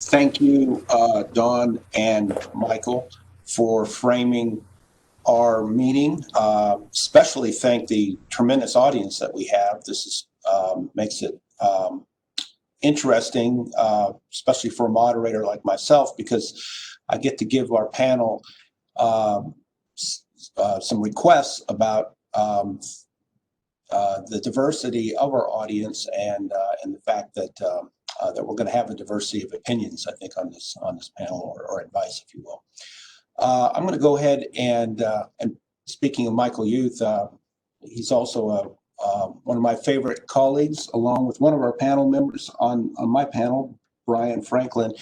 Thank you, Don and Michael, for framing our meeting. Especially thank the tremendous audience that we have. This makes it interesting, especially for a moderator like myself, because I get to give our panel some requests about the diversity of our audience and the fact that we're going to have a diversity of opinions, I think, on this panel, or advice, if you will. I'm going to go ahead and speaking of Michael Youth, he's also one of my favorite colleagues, along with one of our panel members on my panel, Brian Franklin,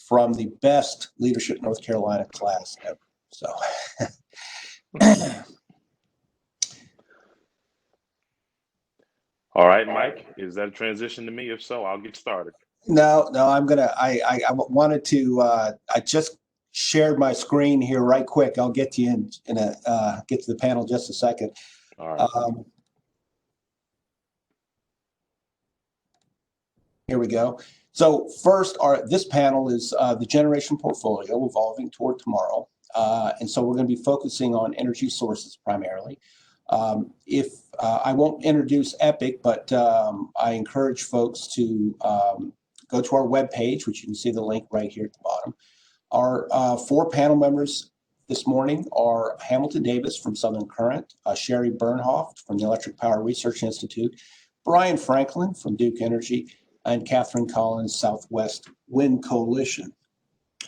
from the best Leadership North Carolina class ever. So. All right, Mike, is that a transition to me? If so, I'll get started. No, I'm gonna. I wanted to. I just shared my screen here right quick. I'll get to you in a get to the panel just a second. All right. Here we go. So first, this panel is the generation portfolio evolving toward tomorrow, and so we're going to be focusing on energy sources primarily. If I won't introduce EPIC, but I encourage folks to go to our webpage, which you can see the link right here at the bottom. Our four panel members this morning are Hamilton Davis from Southern Current, Sherry Bernhoft from the Electric Power Research Institute, Brian Franklin from Duke Energy, and Katharine Kollins, Southwest Wind Coalition.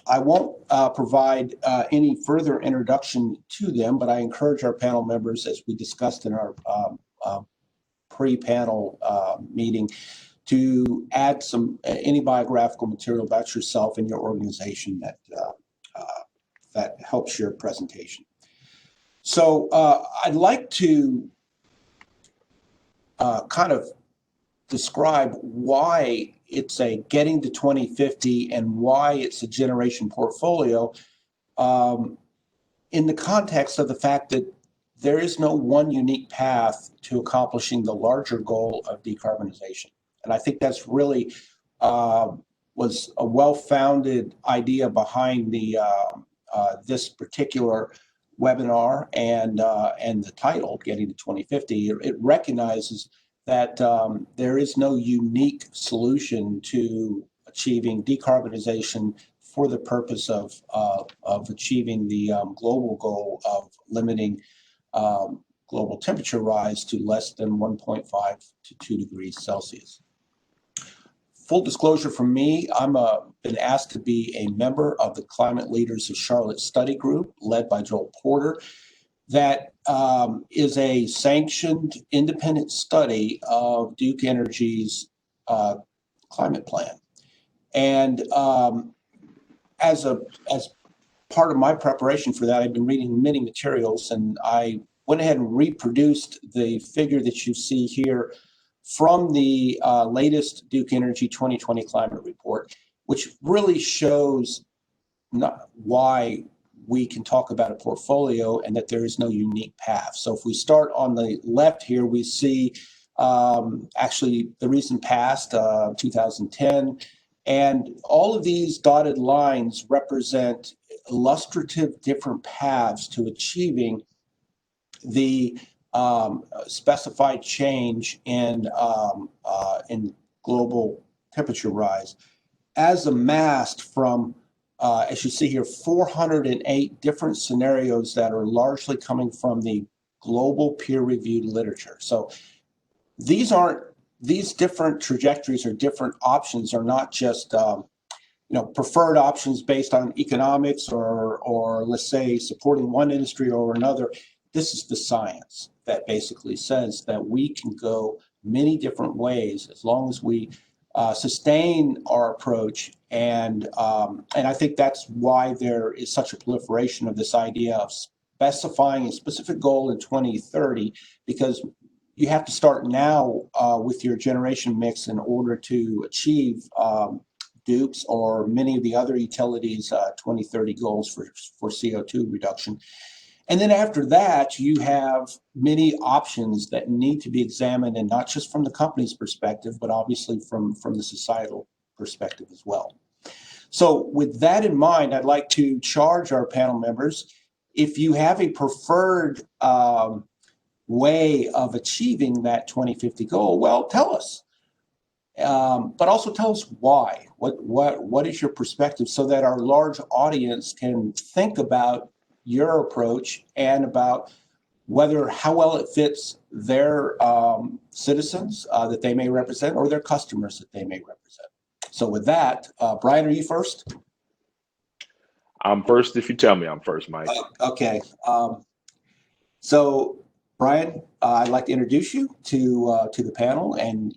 I won't provide any further introduction to them, but I encourage our panel members, as we discussed in our pre-panel meeting, to add any biographical material about yourself and your organization that helps your presentation. So I'd like to kind of describe why it's a getting to 2050 and why it's a generation portfolio in the context of the fact that there is no one unique path to accomplishing the larger goal of decarbonization. And I think that's really was a well-founded idea behind the this particular webinar and the title, Getting to 2050. It recognizes that there is no unique solution to achieving decarbonization for the purpose of achieving the global goal of limiting global temperature rise to less than 1.5 to 2 degrees Celsius. Full disclosure from me, I'm been asked to be a member of the Climate Leaders of Charlotte Study Group, led by Joel Porter. That is a sanctioned independent study of Duke Energy's climate plan. And as part of my preparation for that, I've been reading many materials, and I went ahead and reproduced the figure that you see here from the latest Duke Energy 2020 climate report, which really shows why we can talk about a portfolio and that there is no unique path. So if we start on the left here, we see actually the recent past, 2010, and all of these dotted lines represent illustrative different paths to achieving the specified change in global temperature rise, as amassed from, as you see here, 408 different scenarios that are largely coming from the global peer-reviewed literature. So these different trajectories or different options are not just preferred options based on economics or let's say supporting one industry or another. This is the science that basically says that we can go many different ways as long as we sustain our approach. And I think that's why there is such a proliferation of this idea of specifying a specific goal in 2030, because you have to start now with your generation mix in order to achieve Duke's or many of the other utilities' 2030 goals for CO2 reduction. And then after that, you have many options that need to be examined, and not just from the company's perspective, but obviously from the societal perspective as well. So with that in mind, I'd like to charge our panel members, if you have a preferred way of achieving that 2050 goal, well, tell us. But also tell us why. What is your perspective, so that our large audience can think about your approach and about how well it fits their citizens that they may represent, or their customers that they may represent. So with that, Brian, are you first? I'm first if you tell me I'm first, Mike. Okay. So Brian, I'd like to introduce you to the panel, and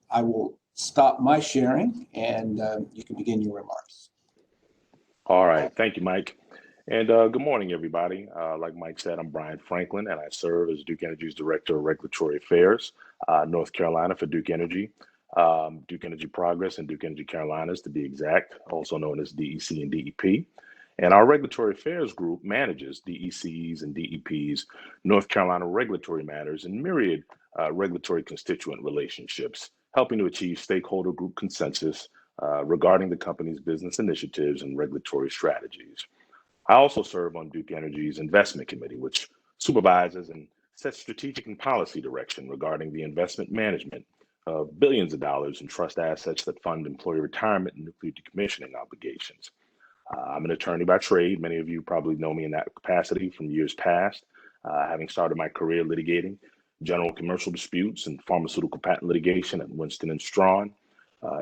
I will stop my sharing, and you can begin your remarks. All right. Thank you, Mike. And good morning, everybody. Like Mike said, I'm Brian Franklin, and I serve as Duke Energy's Director of Regulatory Affairs, North Carolina for Duke Energy, Duke Energy Progress, and Duke Energy Carolinas, to be exact, also known as DEC and DEP. And our Regulatory Affairs group manages DEC's and DEP's North Carolina regulatory matters and myriad regulatory constituent relationships, helping to achieve stakeholder group consensus regarding the company's business initiatives and regulatory strategies. I also serve on Duke Energy's Investment Committee, which supervises and sets strategic and policy direction regarding the investment management of billions of dollars in trust assets that fund employee retirement and nuclear decommissioning obligations. I'm an attorney by trade. Many of you probably know me in that capacity from years past, having started my career litigating general commercial disputes and pharmaceutical patent litigation at Winston and Strawn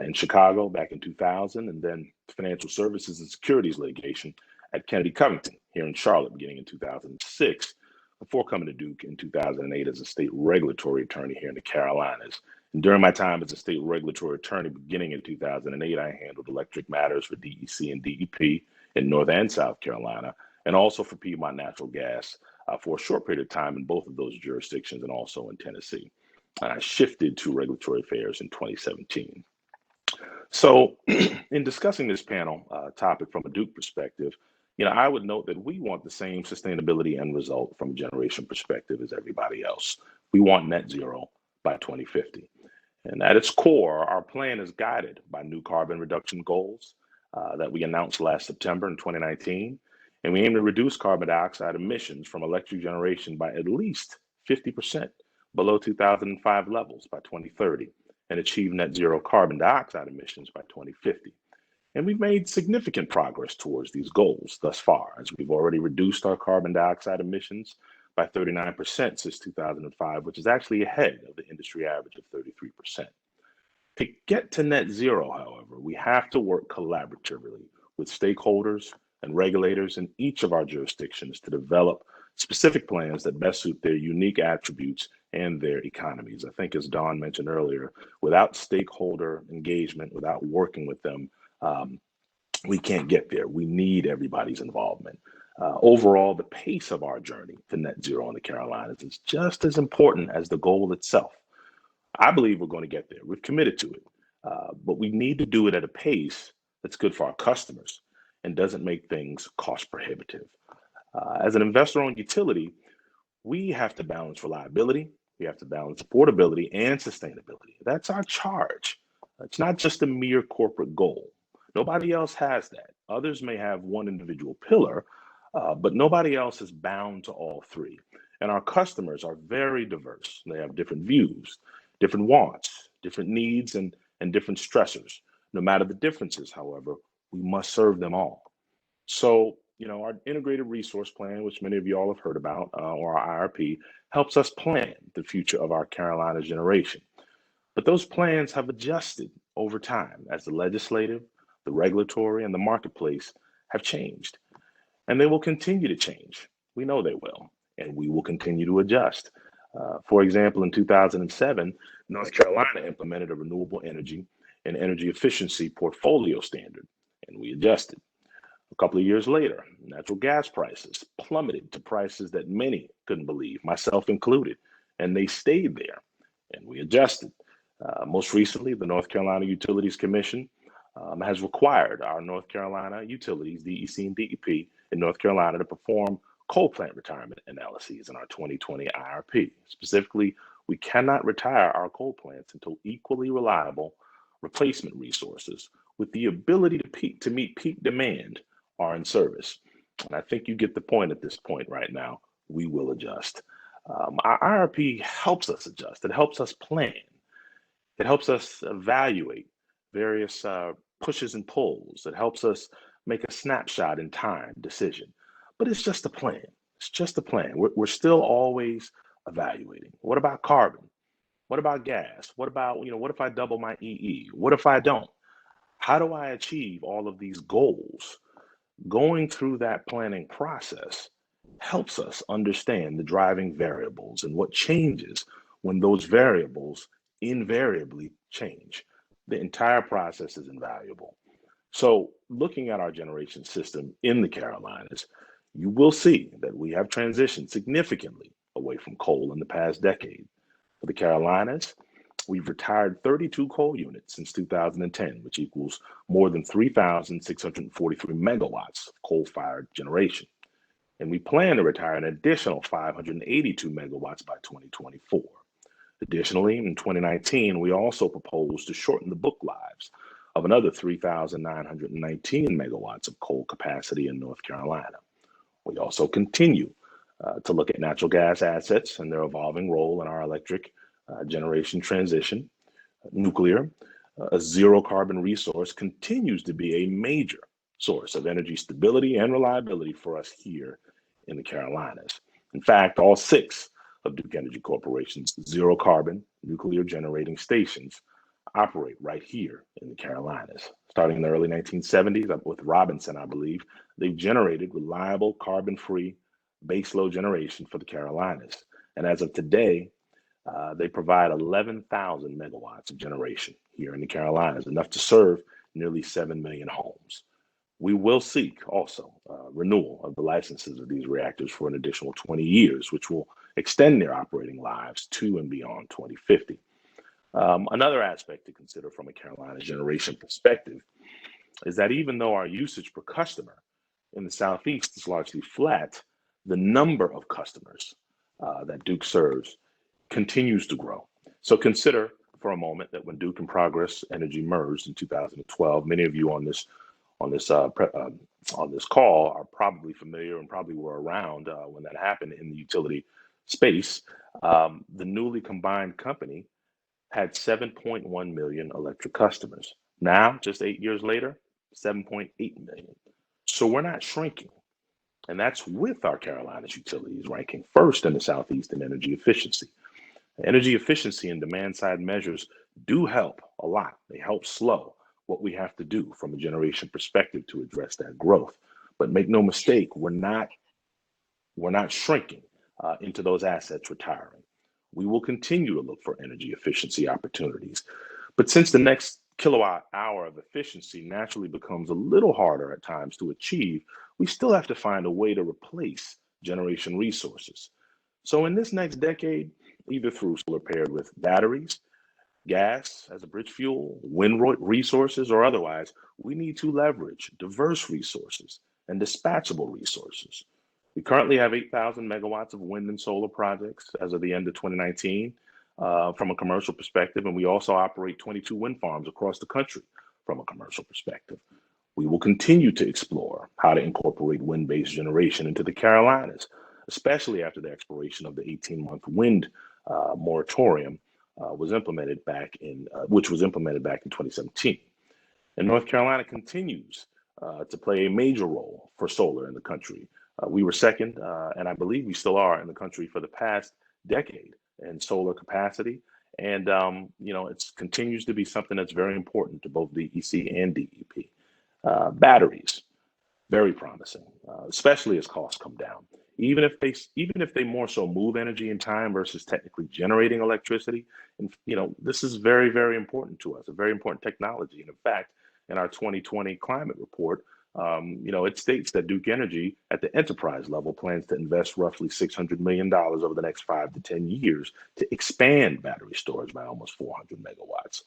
in Chicago back in 2000, and then financial services and securities litigation at Kennedy Covington here in Charlotte beginning in 2006, before coming to Duke in 2008 as a state regulatory attorney here in the Carolinas. And during my time as a state regulatory attorney beginning in 2008, I handled electric matters for DEC and DEP in North and South Carolina, and also for Piedmont Natural Gas for a short period of time in both of those jurisdictions, and also in Tennessee. And I shifted to regulatory affairs in 2017. So in discussing this panel topic from a Duke perspective, I would note that we want the same sustainability end result from a generation perspective as everybody else. We want net zero by 2050. And at its core, our plan is guided by new carbon reduction goals that we announced last September in 2019. And we aim to reduce carbon dioxide emissions from electric generation by at least 50% below 2005 levels by 2030, and achieve net zero carbon dioxide emissions by 2050. And we've made significant progress towards these goals thus far, as we've already reduced our carbon dioxide emissions by 39% since 2005, which is actually ahead of the industry average of 33%. To get to net zero, however, we have to work collaboratively with stakeholders and regulators in each of our jurisdictions to develop specific plans that best suit their unique attributes and their economies. I think, as Dawn mentioned earlier, without stakeholder engagement, without working with them, we can't get there. We need everybody's involvement. Overall, the pace of our journey to net zero in the Carolinas is just as important as the goal itself. I believe we're going to get there. We've committed to it, but we need to do it at a pace that's good for our customers and doesn't make things cost prohibitive. As an investor-owned utility, we have to balance reliability, we have to balance affordability and sustainability. That's our charge. It's not just a mere corporate goal. Nobody else has that. Others may have one individual pillar, but nobody else is bound to all three. And our customers are very diverse. They have different views, different wants, different needs, and different stressors. No matter the differences, however, we must serve them all. So, our integrated resource plan, which many of you all have heard about, or our IRP, helps us plan the future of our Carolina generation. But those plans have adjusted over time as the legislative, the regulatory, and the marketplace have changed. And they will continue to change. We know they will, and we will continue to adjust. For example, in 2007, North Carolina implemented a renewable energy and energy efficiency portfolio standard, and we adjusted. A couple of years later, natural gas prices plummeted to prices that many couldn't believe, myself included, and they stayed there, and we adjusted. Most recently, the North Carolina Utilities Commission has required our North Carolina utilities, DEC and DEP, in North Carolina to perform coal plant retirement analyses in our 2020 IRP. Specifically, we cannot retire our coal plants until equally reliable replacement resources with the ability to meet peak demand are in service. And I think you get the point at this point right now. We will adjust. Our IRP helps us adjust. It helps us plan. It helps us evaluate various pushes and pulls. It helps us make a snapshot in time decision. But it's just a plan. It's just a plan. We're still always evaluating. What about carbon? What about gas? What about, what if I double my EE? What if I don't? How do I achieve all of these goals? Going through that planning process helps us understand the driving variables and what changes when those variables invariably change. The entire process is invaluable. So, looking at our generation system in the Carolinas, you will see that we have transitioned significantly away from coal in the past decade. For the Carolinas, we've retired 32 coal units since 2010, which equals more than 3,643 megawatts of coal-fired generation. And we plan to retire an additional 582 megawatts by 2024. Additionally, in 2019, we also proposed to shorten the book lives of another 3,919 megawatts of coal capacity in North Carolina. We also continue to look at natural gas assets and their evolving role in our electric generation transition. Nuclear, a zero carbon resource, continues to be a major source of energy stability and reliability for us here in the Carolinas. In fact, all 6 of Duke Energy Corporation's zero carbon nuclear generating stations operate right here in the Carolinas. Starting in the early 1970s with Robinson, I believe, they've generated reliable carbon-free baseload generation for the Carolinas. And as of today, they provide 11,000 megawatts of generation here in the Carolinas, enough to serve nearly 7 million homes. We will seek also renewal of the licenses of these reactors for an additional 20 years, which will extend their operating lives to and beyond 2050. Another aspect to consider from a Carolina generation perspective is that even though our usage per customer in the Southeast is largely flat, the number of customers that Duke serves continues to grow. So consider for a moment that when Duke and Progress Energy merged in 2012, many of you on this call are probably familiar and probably were around when that happened in the utility space. The newly combined company had 7.1 million electric customers. Now, just 8 years later, 7.8 million. So we're not shrinking. And that's with our Carolinas utilities ranking first in the Southeast in energy efficiency. Energy efficiency and demand side measures do help a lot. They help slow what we have to do from a generation perspective to address that growth. But make no mistake, we're not shrinking into those assets retiring. We will continue to look for energy efficiency opportunities. But since the next kilowatt hour of efficiency naturally becomes a little harder at times to achieve, we still have to find a way to replace generation resources. So in this next decade, either through solar paired with batteries, gas as a bridge fuel, wind resources, or otherwise, we need to leverage diverse resources and dispatchable resources. We currently have 8,000 megawatts of wind and solar projects as of the end of 2019 from a commercial perspective, and we also operate 22 wind farms across the country from a commercial perspective. We will continue to explore how to incorporate wind-based generation into the Carolinas, especially after the expiration of the 18-month wind moratorium which was implemented back in 2017. And North Carolina continues to play a major role for solar in the country. We were second, and I believe we still are in the country for the past decade in solar capacity. And, it continues to be something that's very important to both DEC and DEP. Batteries, very promising, especially as costs come down. Even if they more so move energy in time versus technically generating electricity, and this is very, very important to us, a very important technology. And in fact, in our 2020 climate report, it states that Duke Energy at the enterprise level plans to invest roughly $600 million over the next 5 to 10 years to expand battery storage by almost 400 megawatts.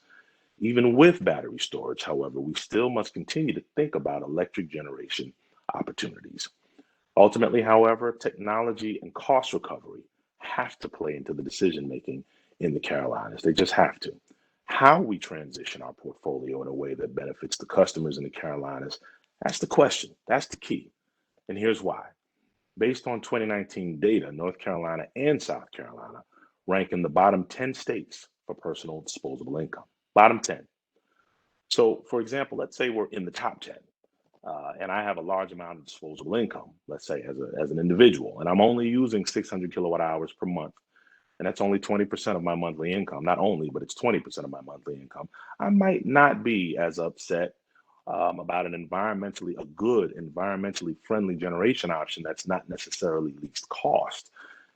Even with battery storage, however, we still must continue to think about electric generation opportunities. Ultimately, however, technology and cost recovery have to play into the decision making in the Carolinas. They just have to. How we transition our portfolio in a way that benefits the customers in the Carolinas, that's the question. That's the key. And here's why. Based on 2019 data, North Carolina and South Carolina rank in the bottom 10 states for personal disposable income. Bottom 10. So, for example, let's say we're in the top 10, and I have a large amount of disposable income, let's say as an individual, and I'm only using 600 kilowatt hours per month, and that's only 20% of my monthly income. Not only, but it's 20% of my monthly income. I might not be as upset about a good, environmentally friendly generation option that's not necessarily least cost,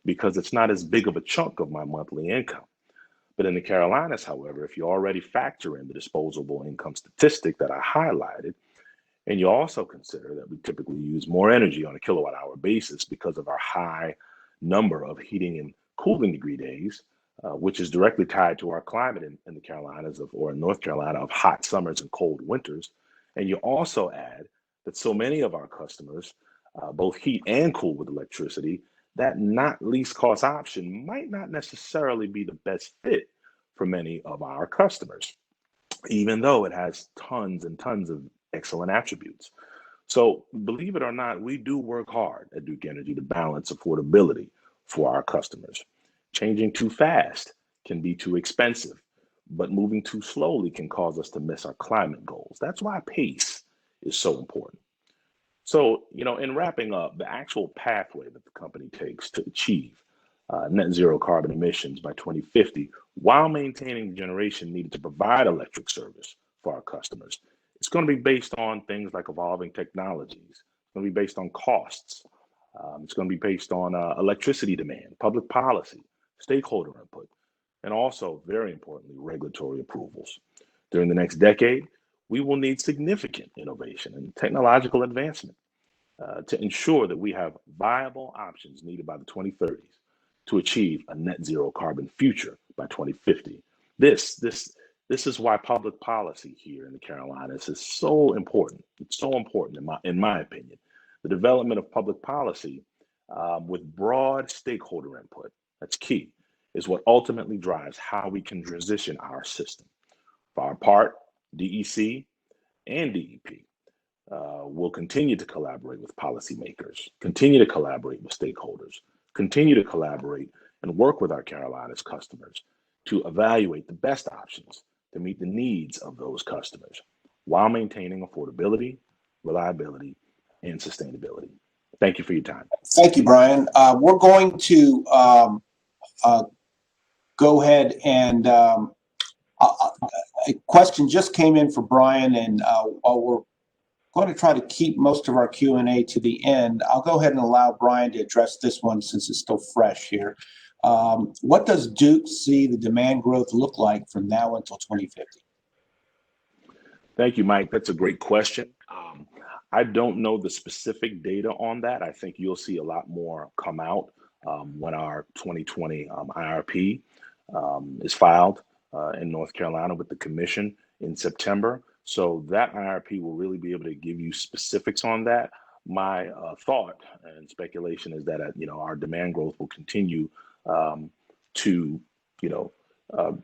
because it's not as big of a chunk of my monthly income. But in the Carolinas, however, if you already factor in the disposable income statistic that I highlighted, and you also consider that we typically use more energy on a kilowatt hour basis because of our high number of heating and cooling degree days, which is directly tied to our climate in the Carolinas or in North Carolina of hot summers and cold winters. And you also add that so many of our customers both heat and cool with electricity, that not least cost option might not necessarily be the best fit for many of our customers, even though it has tons and tons of excellent attributes. So believe it or not, we do work hard at Duke Energy to balance affordability for our customers. Changing too fast can be too expensive, but moving too slowly can cause us to miss our climate goals. That's why pace is so important. So, in wrapping up, the actual pathway that the company takes to achieve net zero carbon emissions by 2050 while maintaining the generation needed to provide electric service for our customers, it's going to be based on things like evolving technologies. It's going to be based on costs. It's going to be based on electricity demand, public policy, stakeholder input, and also, very importantly, regulatory approvals. During the next decade, we will need significant innovation and technological advancement to ensure that we have viable options needed by the 2030s to achieve a net zero carbon future by 2050. This is why public policy here in the Carolinas is so important. It's so important in my opinion. The development of public policy with broad stakeholder input, that's key, is what ultimately drives how we can transition our system. For our part, DEC and DEP will continue to collaborate with policymakers, continue to collaborate with stakeholders, continue to collaborate and work with our Carolinas customers to evaluate the best options to meet the needs of those customers while maintaining affordability, reliability, and sustainability. Thank you for your time. Thank you, Brian. We're going to go ahead and a question just came in for Brian, and we're going to try to keep most of our Q&A to the end. I'll go ahead and allow Brian to address this one since it's still fresh here. What does Duke see the demand growth look like from now until 2050? Thank you, Mike. That's a great question. I don't know the specific data on that. I think you'll see a lot more come out when our 2020 IRP is filed in North Carolina with the commission in September. So that IRP will really be able to give you specifics on that. My thought and speculation is that our demand growth will continue to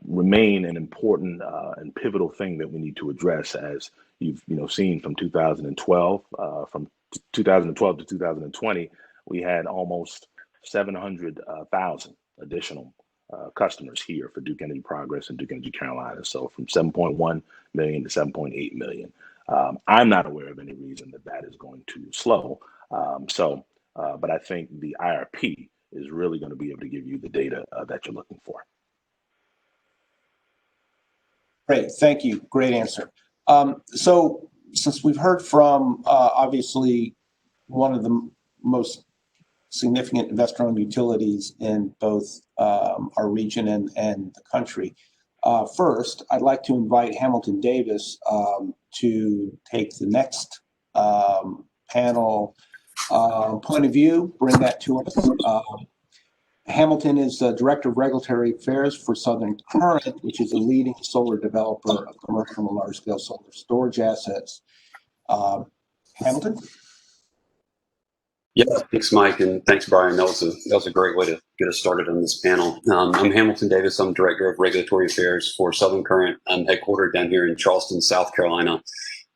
remain an important and pivotal thing that we need to address, as you've seen from 2012 to 2020, we had almost 700,000 additional customers here for Duke Energy Progress and Duke Energy Carolina. So from 7.1 million to 7.8 million. I'm not aware of any reason that is going to slow. But I think the IRP is really going to be able to give you the data that you're looking for. Great, thank you. Great answer. So since we've heard from obviously one of the most significant investor-owned utilities in both our region and the country, first, I'd like to invite Hamilton Davis to take the next panel point of view, bring that to us. Hamilton is the Director of Regulatory Affairs for Southern Current, which is a leading solar developer of commercial and large-scale solar storage assets. Hamilton? Yeah, thanks, Mike, and thanks, Brian. That was a great way to get us started on this panel. I'm Hamilton Davis. I'm Director of Regulatory Affairs for Southern Current. I'm headquartered down here in Charleston, South Carolina.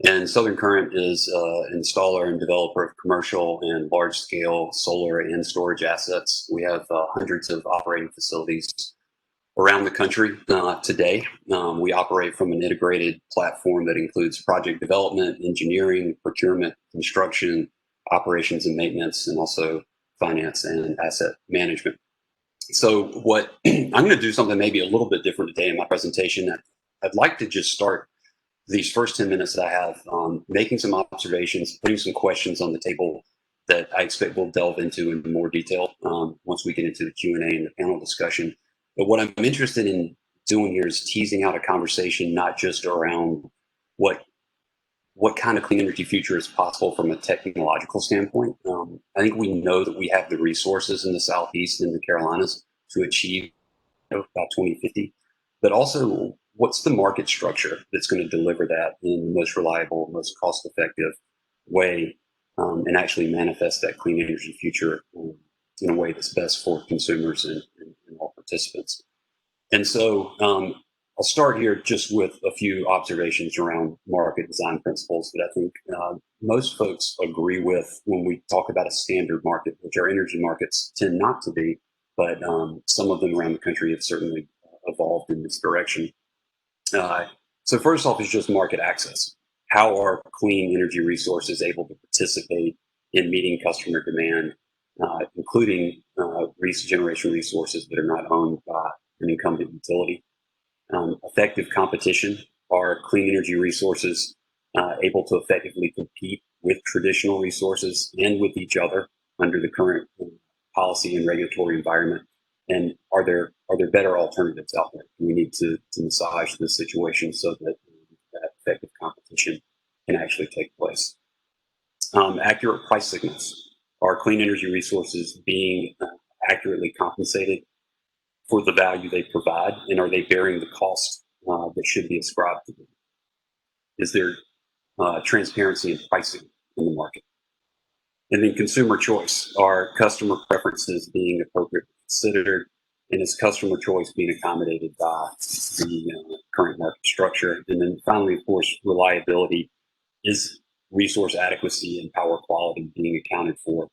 And Southern Current is an installer and developer of commercial and large-scale solar and storage assets. We have hundreds of operating facilities around the country today. We operate from an integrated platform that includes project development, engineering, procurement, construction, operations and maintenance, and also finance and asset management. So what I'm going to do something maybe a little bit different today in my presentation. I'd like to just start these first 10 minutes that I have making some observations, putting some questions on the table that I expect we'll delve into in more detail once we get into the Q&A and the panel discussion. But what I'm interested in doing here is teasing out a conversation not just around what kind of clean energy future is possible from a technological standpoint. I think we know that we have the resources in the Southeast and the Carolinas to achieve about 2050, but also what's the market structure that's going to deliver that in the most reliable, most cost-effective way and actually manifest that clean energy future in a way that's best for consumers and all participants. And so I'll start here just with a few observations around market design principles that I think most folks agree with when we talk about a standard market, which our energy markets tend not to be, but some of them around the country have certainly evolved in this direction. So first off is just market access. How are clean energy resources able to participate in meeting customer demand, including generation resources that are not owned by an incumbent utility? Effective competition. Are clean energy resources able to effectively compete with traditional resources and with each other under the current policy and regulatory environment? And are there better alternatives out there? We need to massage the situation so that that effective competition can actually take place. Accurate price signals. Are clean energy resources being accurately compensated for the value they provide, and are they bearing the cost that should be ascribed to them? Is there transparency in pricing in the market? And then consumer choice. Are customer preferences being appropriately considered, and is customer choice being accommodated by the current market structure? And then finally, of course, reliability. Is resource adequacy and power quality being accounted for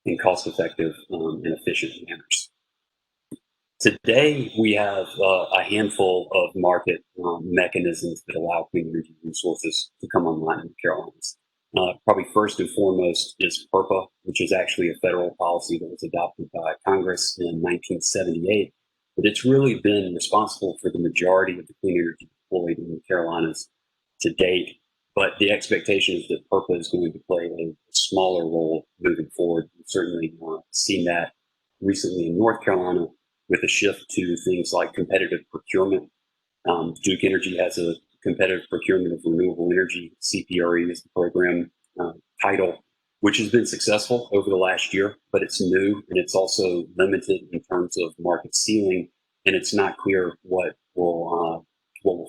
in cost-effective and efficient manners? Today, we have a handful of market mechanisms that allow clean energy resources to come online in the Carolinas. Probably first and foremost is PURPA, which is actually a federal policy that was adopted by Congress in 1978. But it's really been responsible for the majority of the clean energy deployed in the Carolinas to date. But the expectation is that PURPA is going to play a smaller role moving forward. We've certainly seen that recently in North Carolina, with a shift to things like competitive procurement. Duke Energy has a competitive procurement of renewable energy. CPRE is the program title, which has been successful over the last year, but it's new and it's also limited in terms of market ceiling, and it's not clear what will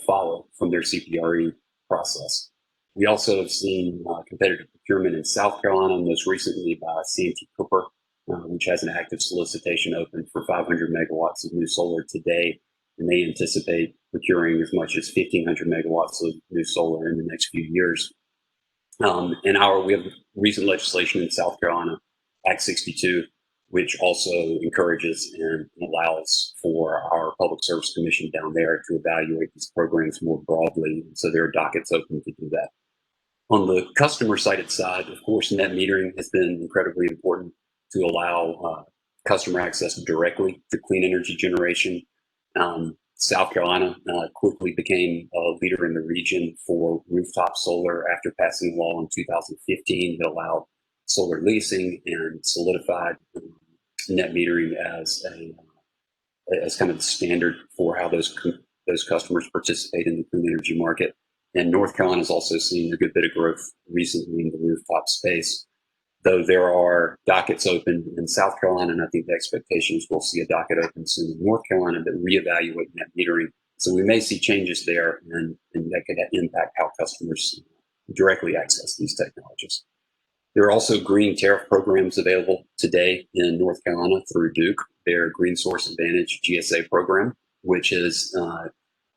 follow from their CPRE process. We also have seen competitive procurement in South Carolina, most recently by C&T Cooper, which has an active solicitation open for 500 megawatts of new solar today, and they anticipate procuring as much as 1,500 megawatts of new solar in the next few years. We have recent legislation in South Carolina, Act 62, which also encourages and allows for our Public Service Commission down there to evaluate these programs more broadly. So there are dockets open to do that. On the customer-sided side, of course, net metering has been incredibly important to allow customer access directly to clean energy generation. South Carolina quickly became a leader in the region for rooftop solar after passing a law in 2015 that allowed solar leasing and solidified net metering as kind of the standard for how those customers participate in the clean energy market. And North Carolina has also seen a good bit of growth recently in the rooftop space, though there are dockets open in South Carolina, and I think the expectation is we'll see a docket open soon in North Carolina that reevaluate net metering. So we may see changes there, and that could impact how customers directly access these technologies. There are also green tariff programs available today in North Carolina through Duke, their Green Source Advantage GSA program, which has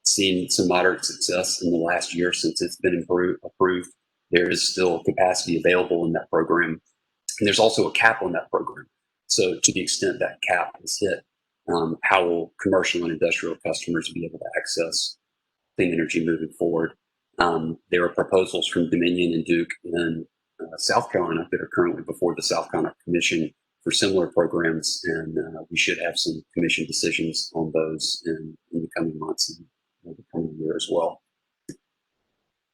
seen some moderate success in the last year since it's been approved. There is still capacity available in that program. And there's also a cap on that program. So to the extent that cap is hit, how will commercial and industrial customers be able to access clean energy moving forward? There are proposals from Dominion and Duke in South Carolina that are currently before the South Carolina Commission for similar programs, and we should have some commission decisions on those in the coming months and the coming year as well.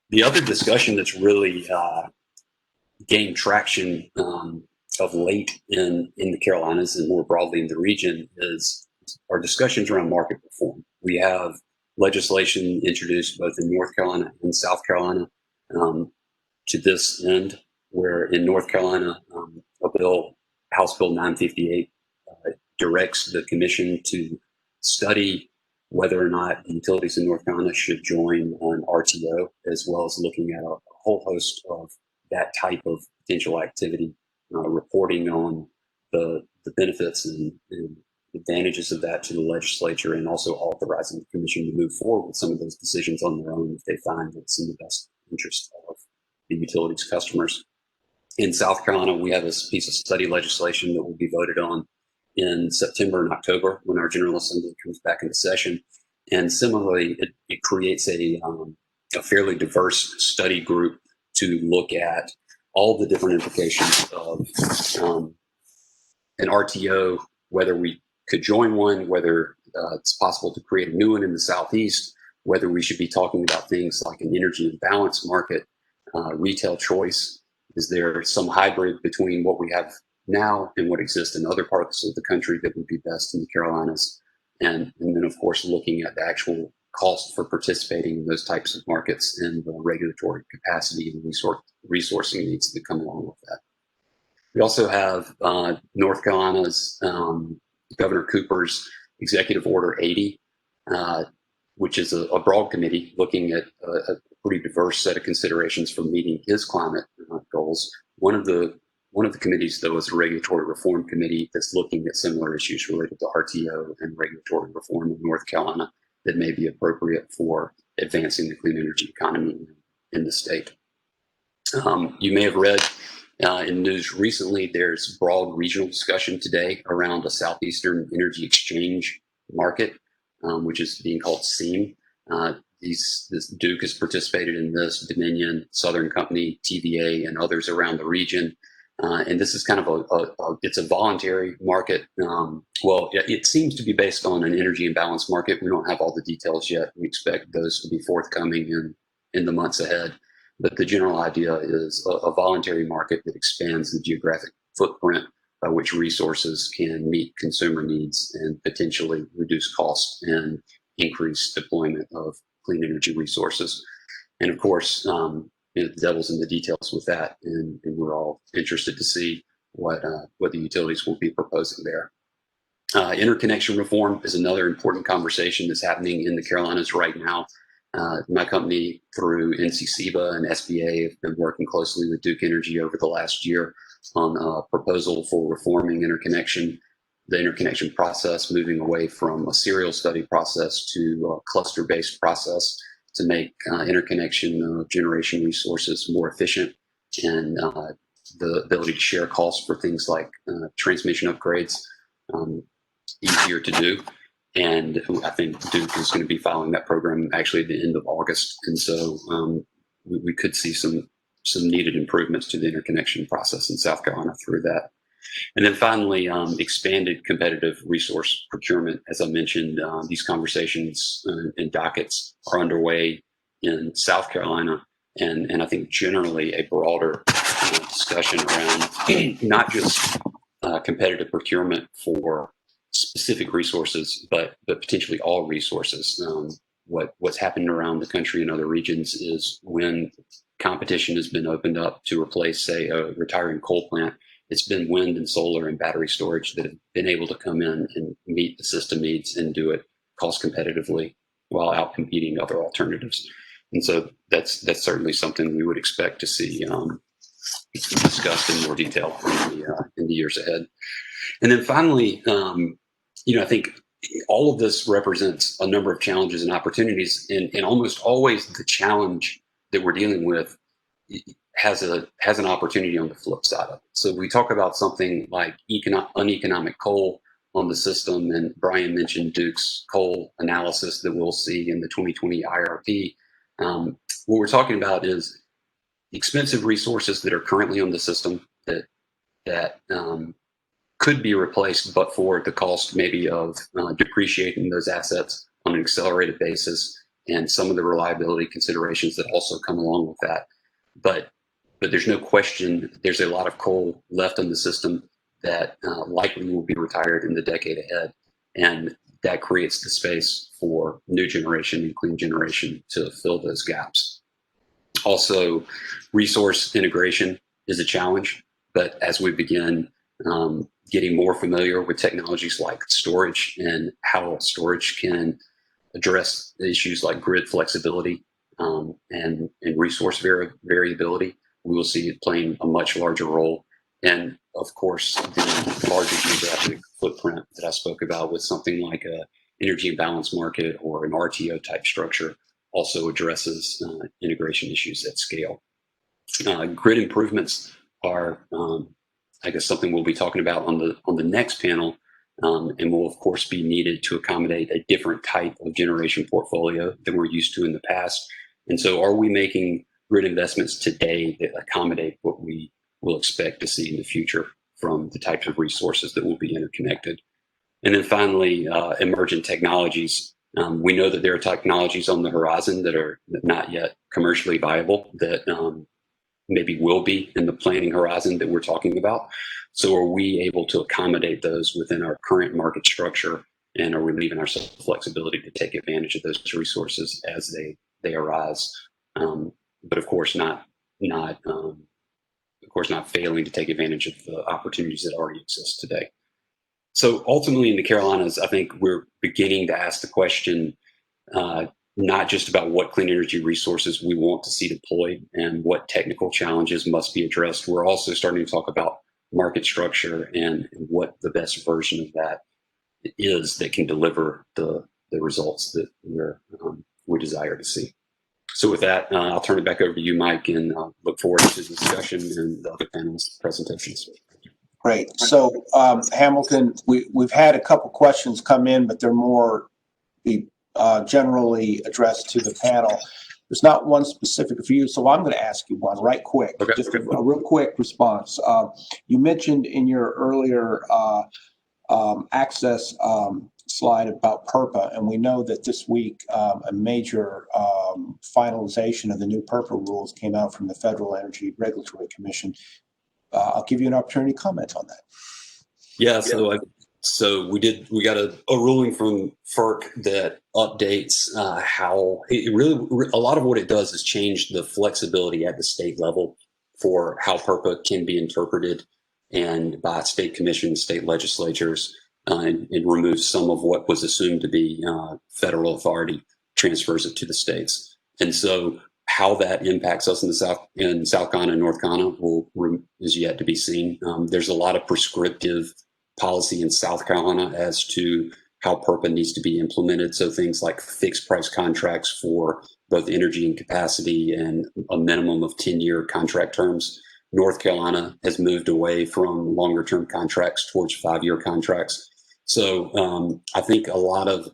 The other discussion that's really gained traction of late in the Carolinas and more broadly in the region is our discussions around market reform. We have legislation introduced both in North Carolina and South Carolina to this end, where in North Carolina, House Bill 958 directs the commission to study whether or not the utilities in North Carolina should join an RTO, as well as looking at a whole host of that type of potential activity, reporting on the benefits and advantages of that to the legislature, and also authorizing the commission to move forward with some of those decisions on their own if they find that it's in the best interest of the utilities customers. In South Carolina, we have this piece of study legislation that will be voted on in September and October when our General Assembly comes back into session. And similarly, it creates a fairly diverse study group to look at all the different implications of an RTO, whether we could join one, whether it's possible to create a new one in the Southeast, whether we should be talking about things like an energy imbalance market, retail choice. Is there some hybrid between what we have now and what exists in other parts of the country that would be best in the Carolinas? And then, of course, looking at the actual cost for participating in those types of markets and the regulatory capacity and resourcing needs that come along with that. We also have North Carolina's Governor Cooper's Executive Order 80, which is a broad committee looking at a pretty diverse set of considerations for meeting his climate goals. One of the committees, though, is a regulatory reform committee that's looking at similar issues related to RTO and regulatory reform in North Carolina that may be appropriate for advancing the clean energy economy in the state. You may have read in news recently, there's broad regional discussion today around a Southeastern Energy Exchange market, which is being called SEAM. This Duke has participated in this, Dominion, Southern Company, TVA, and others around the region. And this is kind of it's a voluntary market. It seems to be based on an energy imbalance market. We don't have all the details yet. We expect those to be forthcoming in the months ahead. But the general idea is a voluntary market that expands the geographic footprint by which resources can meet consumer needs and potentially reduce costs and increase deployment of clean energy resources. And of course, the devil's in the details with that, and we're all interested to see what the utilities will be proposing there. Interconnection reform is another important conversation that's happening in the Carolinas right now. My company, through NCCBA and SBA, have been working closely with Duke Energy over the last year on a proposal for reforming the interconnection process, moving away from a serial study process to a cluster-based process to make interconnection generation resources more efficient, and the ability to share costs for things like transmission upgrades easier to do. And I think Duke is going to be following that program actually at the end of August. And so we could see some needed improvements to the interconnection process in South Carolina through that. And then finally, expanded competitive resource procurement. As I mentioned, these conversations and dockets are underway in South Carolina, and I think generally a broader discussion around not just competitive procurement for specific resources, but potentially all resources. What's happened around the country and other regions is when competition has been opened up to replace, say, a retiring coal plant, it's been wind and solar and battery storage that have been able to come in and meet the system needs and do it cost competitively while outcompeting other alternatives. And so that's certainly something we would expect to see discussed in more detail in the years ahead. And then finally, I think all of this represents a number of challenges and opportunities, and almost always the challenge that we're dealing with has an opportunity on the flip side of it. So we talk about something like uneconomic coal on the system, and Brian mentioned Duke's coal analysis that we'll see in the 2020 IRP. What we're talking about is expensive resources that are currently on the system that could be replaced, but for the cost maybe of depreciating those assets on an accelerated basis, and some of the reliability considerations that also come along with that. But there's no question there's a lot of coal left in the system that likely will be retired in the decade ahead, and that creates the space for new generation and clean generation to fill those gaps. Also, resource integration is a challenge, but as we begin getting more familiar with technologies like storage and how storage can address issues like grid flexibility and resource variability, we will see it playing a much larger role. And of course, the larger geographic footprint that I spoke about with something like a energy imbalance market or an RTO type structure also addresses integration issues at scale. Grid improvements are, I guess, something we'll be talking about on the next panel, and will of course be needed to accommodate a different type of generation portfolio than we're used to in the past. And so, are we making grid investments today that accommodate what we will expect to see in the future from the types of resources that will be interconnected? And then finally, emergent technologies. We know that there are technologies on the horizon that are not yet commercially viable that maybe will be in the planning horizon that we're talking about. So are we able to accommodate those within our current market structure, and are we leaving ourselves flexibility to take advantage of those resources as they arise? But of course not failing to take advantage of the opportunities that already exist today. So ultimately in the Carolinas, I think we're beginning to ask the question, not just about what clean energy resources we want to see deployed and what technical challenges must be addressed. We're also starting to talk about market structure and what the best version of that is that can deliver the results that we desire to see. So with that, I'll turn it back over to you, Mike, and look forward to the discussion and the other panel's presentations. Great. So Hamilton, we've had a couple questions come in, but they're more generally addressed to the panel. There's not one specific for you, so I'm going to ask you one right quick. Okay. Just a real quick response. You mentioned in your earlier access slide about PURPA, and we know that this week a major finalization of the new PURPA rules came out from the Federal Energy Regulatory Commission. I'll give you an opportunity to comment on that. Yeah, so we got a ruling from FERC that updates how a lot of what it does is change the flexibility at the state level for how PURPA can be interpreted and by state commissions, state legislatures, and removes some of what was assumed to be federal authority, transfers it to the states. And so how that impacts us in South Carolina and North Carolina is yet to be seen. There's a lot of prescriptive policy in South Carolina as to how PURPA needs to be implemented. So things like fixed price contracts for both energy and capacity and a minimum of 10-year contract terms. North Carolina has moved away from longer term contracts towards 5-year contracts. So I think a lot of,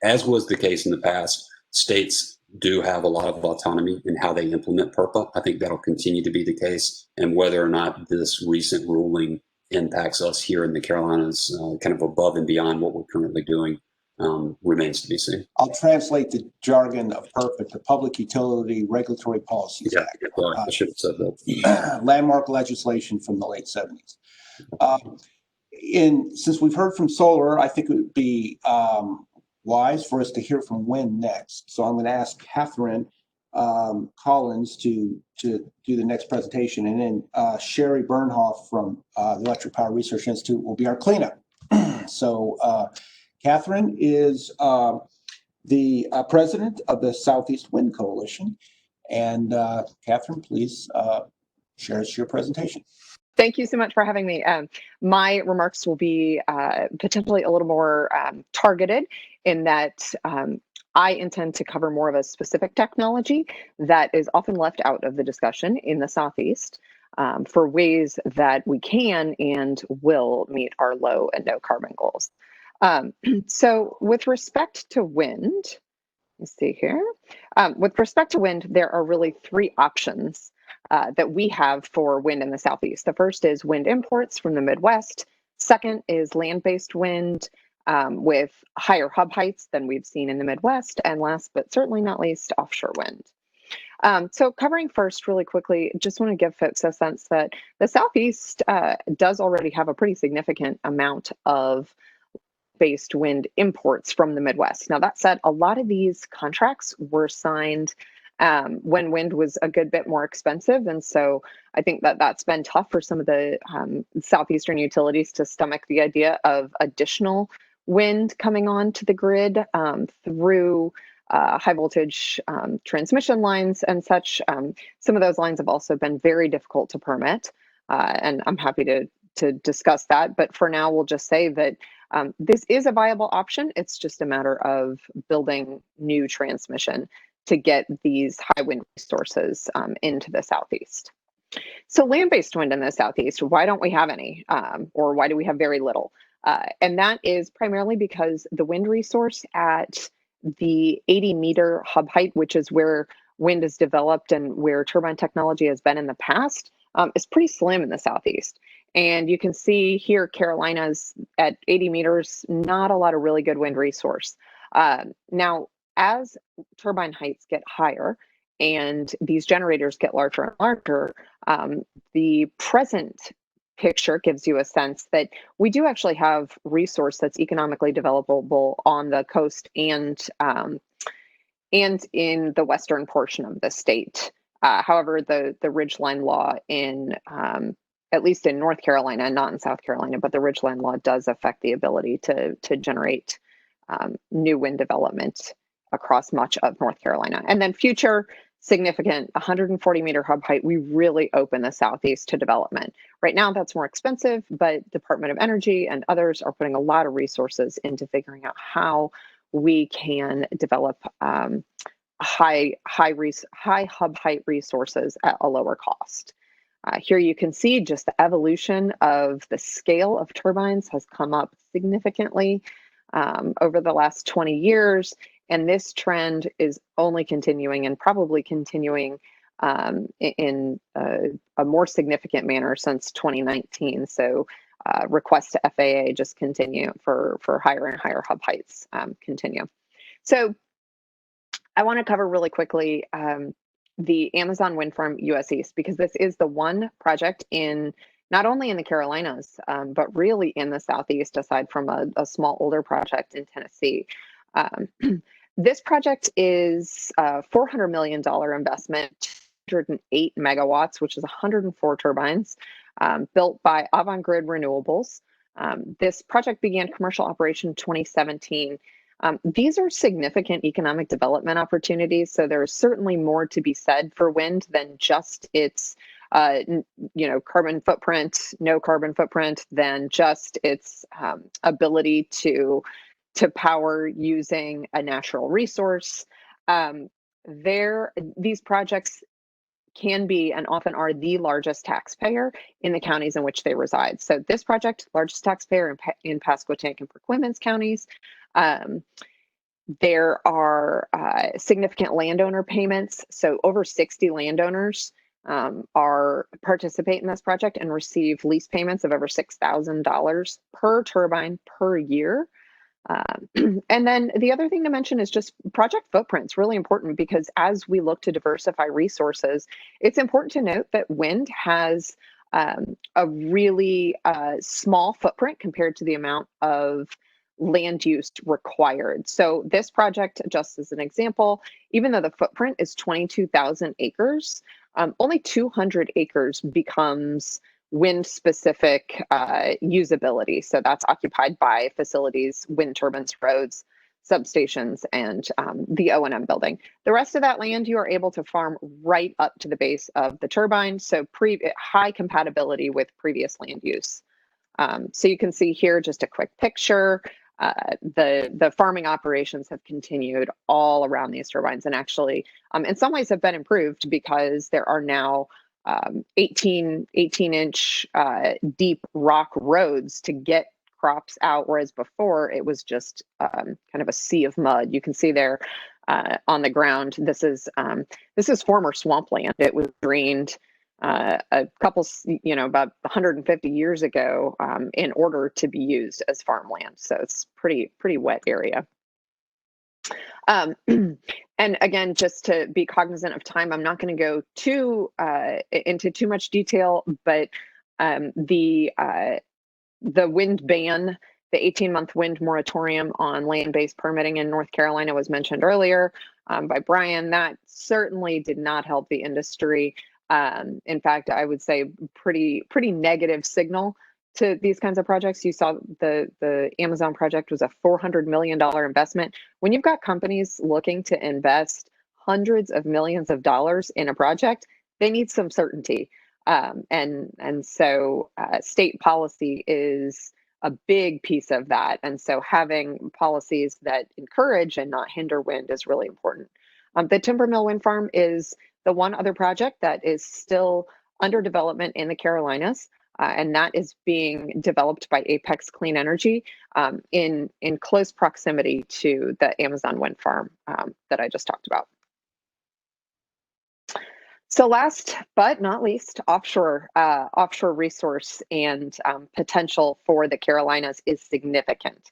as was the case in the past, states do have a lot of autonomy in how they implement PURPA. I think that'll continue to be the case. And whether or not this recent ruling impacts us here in the Carolinas kind of above and beyond what we're currently doing remains to be seen. I'll translate the jargon of PURPA to Public Utility Regulatory Policies Act. Sorry, I should have said that. Landmark legislation from the late 70s. Since we've heard from solar, I think it would be wise for us to hear from wind next. So I'm going to ask Katharine Kollins to do the next presentation, and then Sherry Bernhoff from the Electric Power Research Institute will be our cleanup. So Katharine is the president of the Southeast Wind Coalition, and Katharine, please shares your presentation. Thank you so much for having me. My remarks will be potentially a little more targeted in that I intend to cover more of a specific technology that is often left out of the discussion in the Southeast for ways that we can and will meet our low and no carbon goals. So with respect to wind, let's see here. With respect to wind, there are really three options that we have for wind in the Southeast. The first is wind imports from the Midwest. Second is land-based wind with higher hub heights than we've seen in the Midwest. And last but certainly not least, offshore wind. So covering first really quickly, just want to give folks a sense that the Southeast does already have a pretty significant amount of based wind imports from the Midwest. Now, that said, a lot of these contracts were signed when wind was a good bit more expensive. And so I think that that's been tough for some of the Southeastern utilities to stomach the idea of additional wind coming on to the grid through high voltage transmission lines and such. Some of those lines have also been very difficult to permit. And I'm happy to discuss that. But for now, we'll just say that this is a viable option. It's just a matter of building new transmission to get these high wind resources into the Southeast. So land-based wind in the Southeast, why don't we have any? Or why do we have very little? And that is primarily because the wind resource at the 80-meter hub height, which is where wind is developed and where turbine technology has been in the past, is pretty slim in the Southeast. And you can see here, Carolinas at 80 meters, not a lot of really good wind resource. Now, as turbine heights get higher and these generators get larger and larger, the present picture gives you a sense that we do actually have resource that's economically developable on the coast and in the western portion of the state. However, the ridgeline law in at least in North Carolina, not in South Carolina, but the ridgeline law does affect the ability to generate new wind development across much of North Carolina. And then future significant 140-meter hub height, we really open the Southeast to development. Right now, that's more expensive, but Department of Energy and others are putting a lot of resources into figuring out how we can develop high hub height resources at a lower cost. Here you can see just the evolution of the scale of turbines has come up significantly over the last 20 years. And this trend is only continuing and probably continuing in a more significant manner since 2019. So requests to FAA just continue for higher and higher hub heights continue. So I want to cover really quickly the Amazon Wind Farm US East, because this is the one project in not only in the Carolinas, but really in the Southeast, aside from a small older project in Tennessee. This project is a $400 million investment, 108 megawatts, which is 104 turbines, built by Avangrid Renewables. This project began commercial operation in 2017. These are significant economic development opportunities, so there's certainly more to be said for wind than just its carbon footprint, no carbon footprint, than just its ability to power using a natural resource. These projects can be and often are the largest taxpayer in the counties in which they reside. So this project, largest taxpayer in Pasquotank and Perquimans counties. There are significant landowner payments. So over 60 landowners participate in this project and receive lease payments of over $6,000 per turbine per year. And then the other thing to mention is just project footprint's really important, because as we look to diversify resources, it's important to note that wind has a really small footprint compared to the amount of land use required. So this project, just as an example, even though the footprint is 22,000 acres, only 200 acres becomes wind-specific usability. So that's occupied by facilities, wind turbines, roads, substations, and the O&M building. The rest of that land you are able to farm right up to the base of the turbine, so high compatibility with previous land use. So you can see here just a quick picture. The farming operations have continued all around these turbines, and actually in some ways have been improved because there are now 18-inch deep rock roads to get crops out, whereas before it was just kind of a sea of mud. You can see there on the ground, this is former swampland. It was drained a couple, about 150 years ago in order to be used as farmland. So it's pretty wet area. And again, just to be cognizant of time, I'm not going to go into too much detail, but the wind ban, the 18-month wind moratorium on land-based permitting in North Carolina was mentioned earlier by Brian. That certainly did not help the industry. In fact, I would say pretty negative signal to these kinds of projects. You saw the Amazon project was a $400 million investment. When you've got companies looking to invest hundreds of millions of dollars in a project, they need some certainty. And so state policy is a big piece of that. And so having policies that encourage and not hinder wind is really important. The Timbermill Wind Farm is the one other project that is still under development in the Carolinas, and that is being developed by Apex Clean Energy in close proximity to the Amazon wind farm that I just talked about. So last but not least, offshore resource and potential for the Carolinas is significant.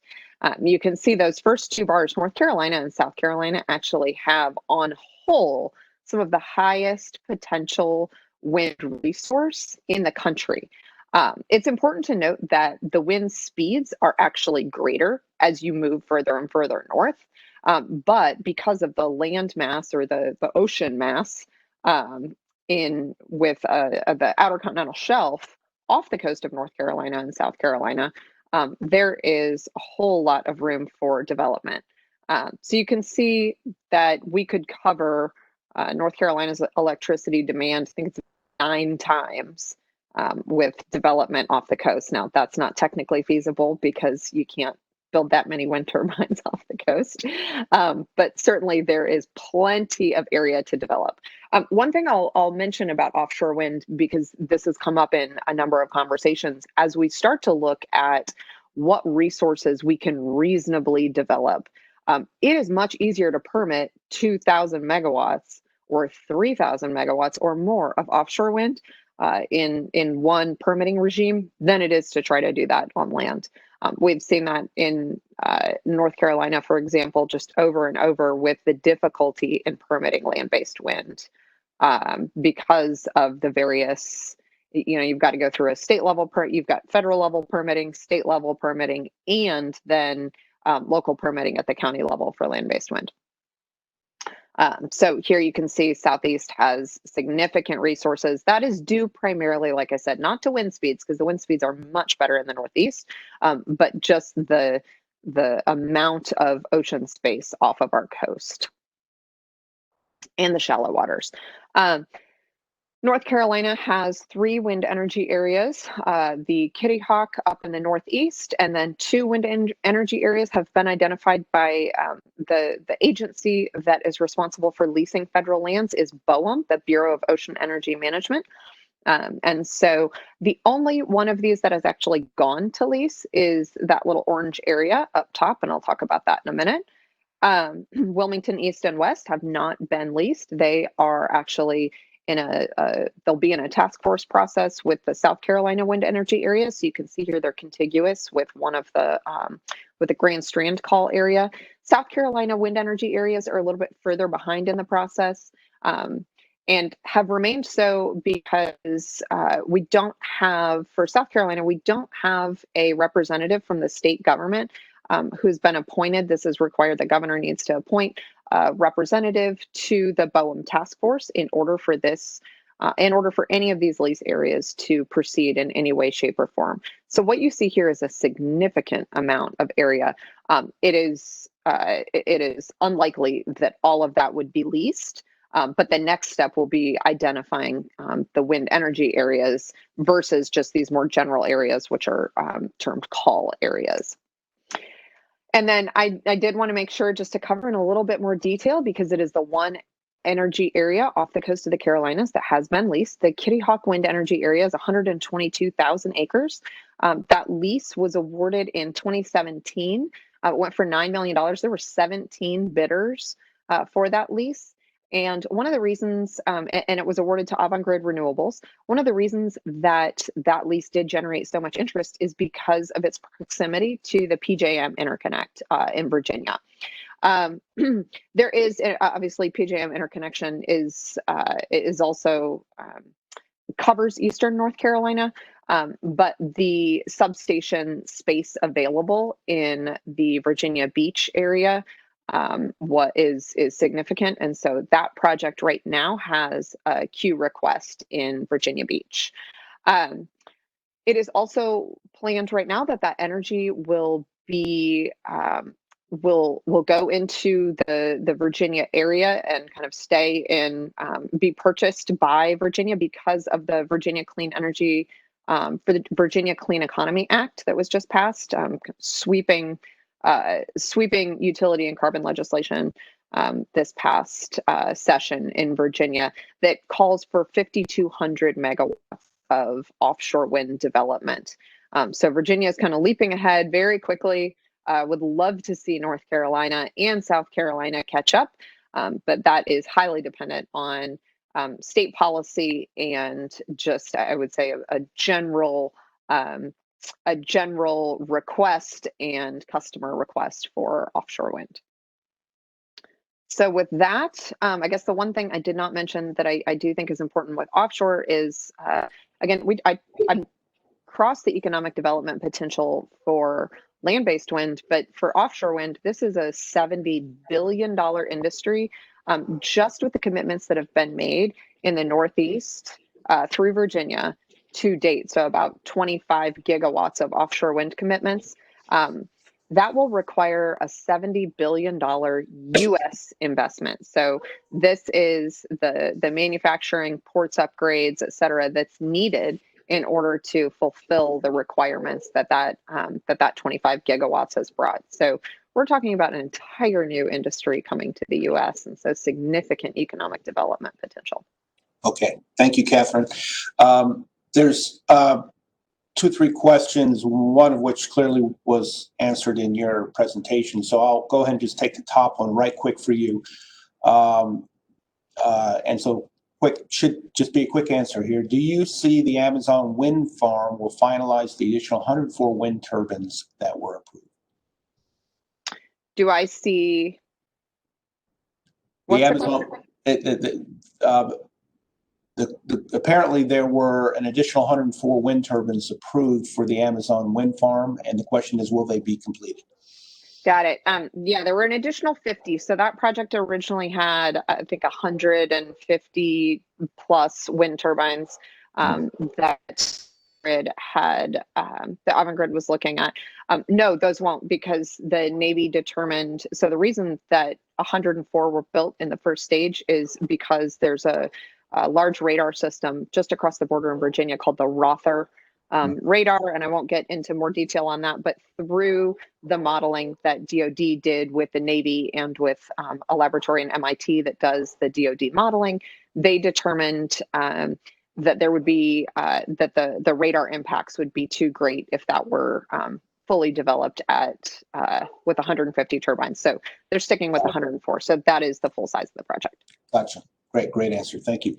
You can see those first two bars. North Carolina and South Carolina actually have on whole some of the highest potential wind resource in the country. It's important to note that the wind speeds are actually greater as you move further and further north. But because of the land mass or the ocean mass with the outer continental shelf off the coast of North Carolina and South Carolina, there is a whole lot of room for development. So you can see that we could cover North Carolina's electricity demand, I think it's 9 times with development off the coast. Now, that's not technically feasible because you can't build that many wind turbines off the coast. But certainly there is plenty of area to develop. One thing I'll mention about offshore wind, because this has come up in a number of conversations, as we start to look at what resources we can reasonably develop, it is much easier to permit 2,000 megawatts or 3,000 megawatts or more of offshore wind in one permitting regime than it is to try to do that on land. We've seen that in North Carolina, for example, just over and over with the difficulty in permitting land-based wind because of the various, you've got to go through a state level, you've got federal level permitting, state level permitting, and then local permitting at the county level for land-based wind. So here you can see Southeast has significant resources. That is due primarily, like I said, not to wind speeds, because the wind speeds are much better in the Northeast, but just the amount of ocean space off of our coast and the shallow waters. North Carolina has 3 wind energy areas, the Kitty Hawk up in the Northeast, and then 2 wind energy areas have been identified by the agency that is responsible for leasing federal lands is BOEM, the Bureau of Ocean Energy Management. And so the only one of these that has actually gone to lease is that little orange area up top, and I'll talk about that in a minute. Wilmington East and West have not been leased. They are actually they'll be in a task force process with the South Carolina wind energy area. So you can see here they're contiguous with one of with the Grand Strand call area. South Carolina wind energy areas are a little bit further behind in the process and have remained so because for South Carolina, we don't have a representative from the state government who's been appointed. This is required. The governor needs to appoint a representative to the BOEM task force in order for this in order for any of these lease areas to proceed in any way, shape, or form. So what you see here is a significant amount of area. It is unlikely that all of that would be leased, but the next step will be identifying the wind energy areas versus just these more general areas, which are termed call areas. And then I did want to make sure just to cover in a little bit more detail, because it is the one energy area off the coast of the Carolinas that has been leased. The Kitty Hawk Wind Energy Area is 122,000 acres. That lease was awarded in 2017. It went for $9 million. There were 17 bidders for that lease. And one of the reasons, and it was awarded to Avangrid Renewables, one of the reasons that that lease did generate so much interest is because of its proximity to the PJM Interconnect in Virginia. There is obviously PJM Interconnection is also covers Eastern North Carolina, but the substation space available in the Virginia Beach area what is significant, and so that project right now has a queue request in Virginia Beach. It is also planned right now that energy will be will go into the Virginia area and kind of stay in, be purchased by Virginia because of the Virginia Clean Energy for the Virginia Clean Economy Act that was just passed, sweeping utility and carbon legislation this past session in Virginia that calls for 5,200 megawatts of offshore wind development. So Virginia is kind of leaping ahead very quickly. Would love to see North Carolina and South Carolina catch up, but that is highly dependent on state policy and just, I would say, a general request and customer request for offshore wind. So with that, I guess the one thing I did not mention that I do think is important with offshore is, again, I crossed the economic development potential for land-based wind, but for offshore wind, this is a $70 billion industry just with the commitments that have been made in the Northeast through Virginia to date. So about 25 gigawatts of offshore wind commitments. That will require a $70 billion US investment. So this is the manufacturing, ports upgrades, et cetera, that's needed in order to fulfill the requirements that 25 gigawatts has brought. So we're talking about an entire new industry coming to the US, and so significant economic development potential. Okay, thank you, Katharine. There's 2 or 3 questions, one of which clearly was answered in your presentation. So I'll go ahead and just take the top one right quick for you. And so should just be a quick answer here. Do you see the Amazon wind farm will finalize the additional 104 wind turbines that were approved? Do I see the Amazon? Apparently there were an additional 104 wind turbines approved for the Amazon wind farm, and the question is, will they be completed? Got it. Yeah, there were an additional 50. So that project originally had, I think, 150 plus wind turbines that grid had, the Avangrid was looking at. No, those won't, because the Navy determined. So the reason that 104 were built in the first stage is because there's a large radar system just across the border in Virginia called the Rother radar, and I won't get into more detail on that, but through the modeling that DoD did with the Navy and with a laboratory in MIT that does the DoD modeling, they determined that there would be that the radar impacts would be too great if that were fully developed at with 150 turbines. So they're sticking with 104. So that is the full size of the project. Gotcha. Great answer. Thank you.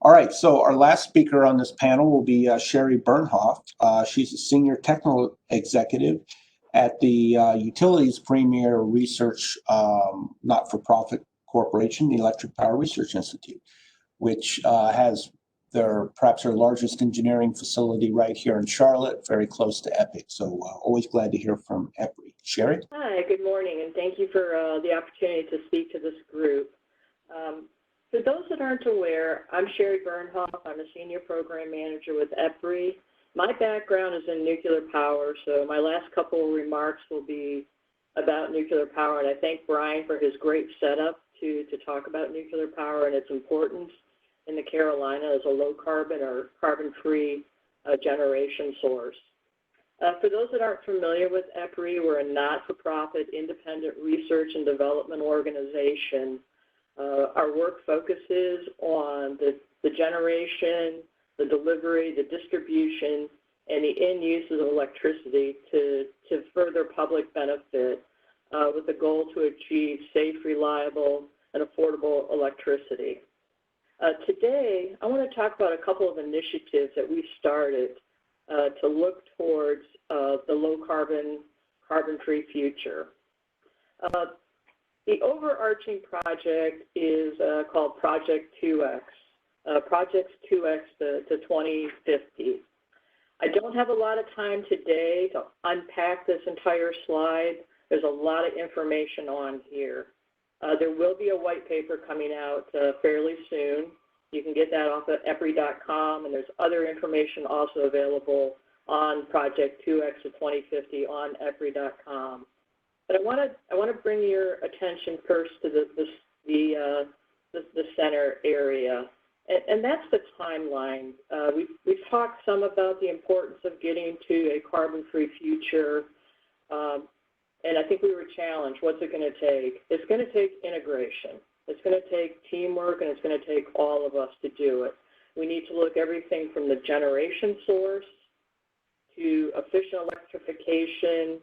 All right, so our last speaker on this panel will be Sherry Bernhoff. She's a senior technical executive at the Utilities Premier Research not-for-profit corporation, the Electric Power Research Institute, which has perhaps their largest engineering facility right here in Charlotte, very close to EPIC. So always glad to hear from EPRI. Sherry? Hi, good morning, and thank you for the opportunity to speak to this group. For those that aren't aware, I'm Sherry Bernhoff. I'm a Senior Program Manager with EPRI. My background is in nuclear power, so my last couple of remarks will be about nuclear power, and I thank Brian for his great setup to talk about nuclear power and its importance in the Carolina as a low-carbon or carbon-free generation source. For those that aren't familiar with EPRI, we're a not-for-profit independent research and development organization. Our work focuses on the generation, the delivery, the distribution, and the end uses of electricity to further public benefit with the goal to achieve safe, reliable, and affordable electricity. Today, I want to talk about a couple of initiatives that we've started to look towards the low-carbon, carbon-free future. The overarching project is called Project 2X, Projects 2X to 2050. I don't have a lot of time today to unpack this entire slide. There's a lot of information on here. There will be a white paper coming out fairly soon. You can get that off of EPRI.com, and there's other information also available on Project 2X to 2050 on EPRI.com. But I want to bring your attention first to the center area, and that's the timeline. We've talked some about the importance of getting to a carbon-free future, and I think we were challenged. What's it going to take? It's going to take integration. It's going to take teamwork, and it's going to take all of us to do it. We need to look everything from the generation source to efficient electrification.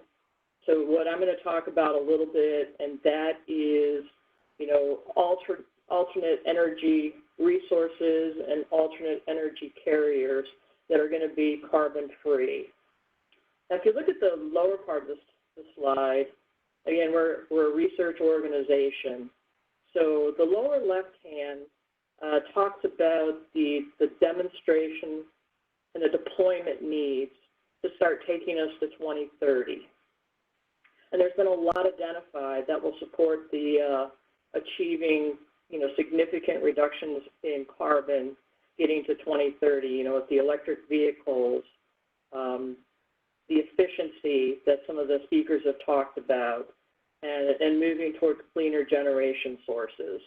So what I'm going to talk about a little bit, and that is, alternate energy resources and alternate energy carriers that are going to be carbon-free. Now, if you look at the lower part of the slide, again, we're a research organization. So the lower left-hand talks about the demonstration and the deployment needs to start taking us to 2030. And there's been a lot identified that will support the achieving, significant reductions in carbon getting to 2030, with the electric vehicles, the efficiency that some of the speakers have talked about, and moving towards cleaner generation sources.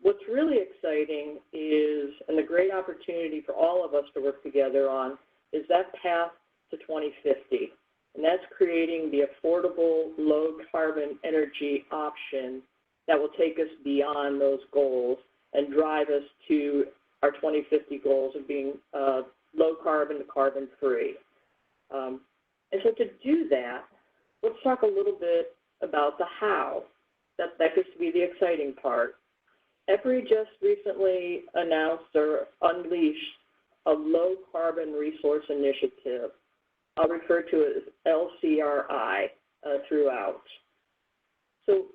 What's really exciting is, and the great opportunity for all of us to work together on, is that path to 2050. And that's creating the affordable, low-carbon energy option that will take us beyond those goals and drive us to our 2050 goals of being low-carbon to carbon-free. And so to do that, let's talk a little bit about the how. That gets to be the exciting part. EPRI just recently announced or unleashed a low-carbon resource initiative. I'll refer to it as LCRI throughout. So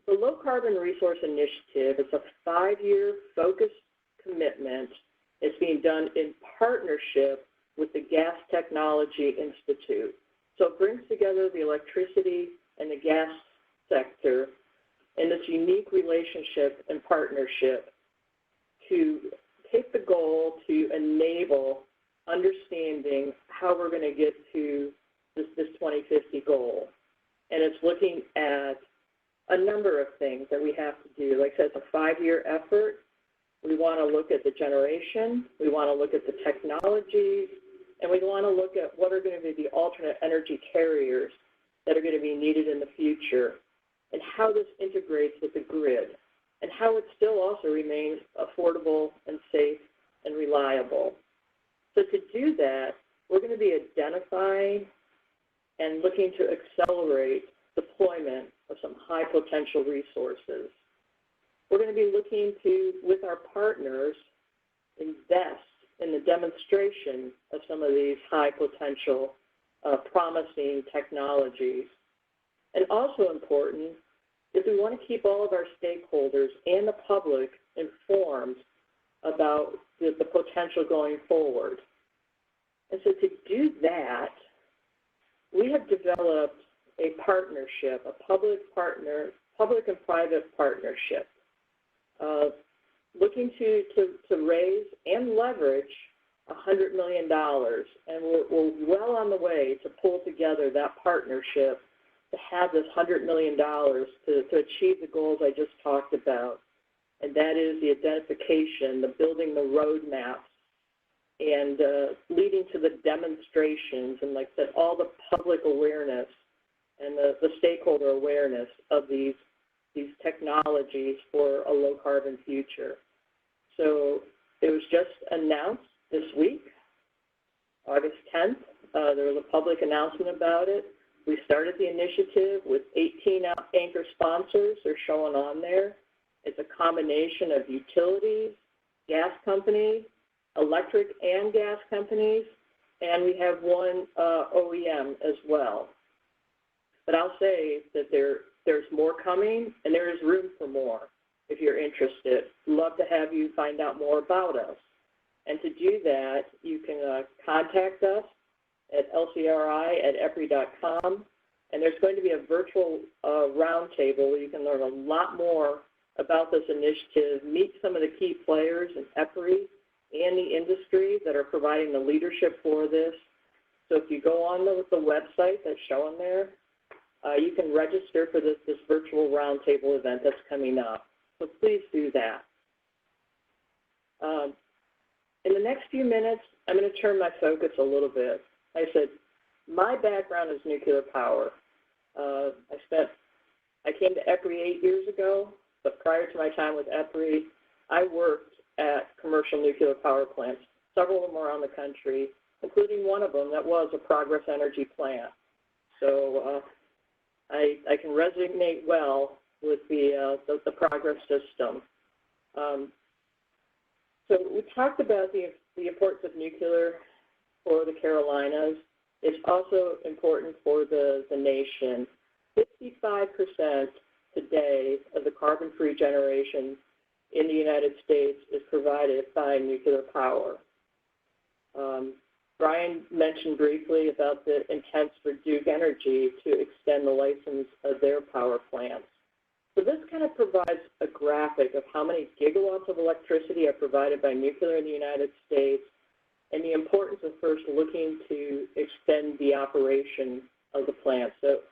the Low Carbon Resource Initiative is a 5-year focused commitment. It's being done in partnership with the Gas Technology Institute. So it brings together the electricity and the gas sector in this unique relationship and partnership to take the goal to enable understanding how we're going to get to this 2050 goal. And it's looking at a number of things that we have to do. Like I said, it's a 5-year effort. We want to look at the generation, we want to look at the technologies, and we want to look at what are going to be the alternate energy carriers that are going to be needed in the future, and how this integrates with the grid, and how it still also remains affordable and safe and reliable. So to do that, we're going to be identifying and looking to accelerate deployment of some high potential resources. We're going to be looking to, with our partners, invest in the demonstration of some of these high potential, promising technologies. And also important is we want to keep all of our stakeholders and the public informed about the potential going forward. And so to do that, we have developed a partnership, a public and private partnership. looking to raise and leverage $100 million, and we're well on the way to pull together that partnership to have this $100 million to achieve the goals I just talked about, and that is the identification, the building the roadmaps, and leading to the demonstrations, and like I said, all the public awareness and the stakeholder awareness of these technologies for a low-carbon future. So it was just announced this week, August 10th. There was a public announcement about it. We started the initiative with 18 anchor sponsors. They're showing on there. It's a combination of utilities, gas companies, electric and gas companies, and we have one OEM as well. But I'll say that there's more coming, and there is room for more if you're interested. Love to have you find out more about us. And to do that, you can contact us at lcri@epri.com, and there's going to be a virtual roundtable where you can learn a lot more about this initiative, meet some of the key players in EPRI and the industry that are providing the leadership for this. So if you go on the website that's shown there, you can register for this virtual roundtable event that's coming up. So please do that. In the next few minutes, I'm going to turn my focus a little bit. Like I said, my background is nuclear power. I came to EPRI 8 years ago, but prior to my time with EPRI, I worked at commercial nuclear power plants, several of them around the country, including one of them that was a Progress Energy plant. So I can resonate well with the Progress system. So we talked about the importance of nuclear for the Carolinas. It's also important for the nation. 55% today of the carbon-free generation in the United States is provided by nuclear power. Brian mentioned briefly about the intent for Duke Energy to extend the license of their power plants. So this kind of provides a graphic of how many gigawatts of electricity are provided by nuclear in the United States and the importance of first looking to extend the operation of the plant. So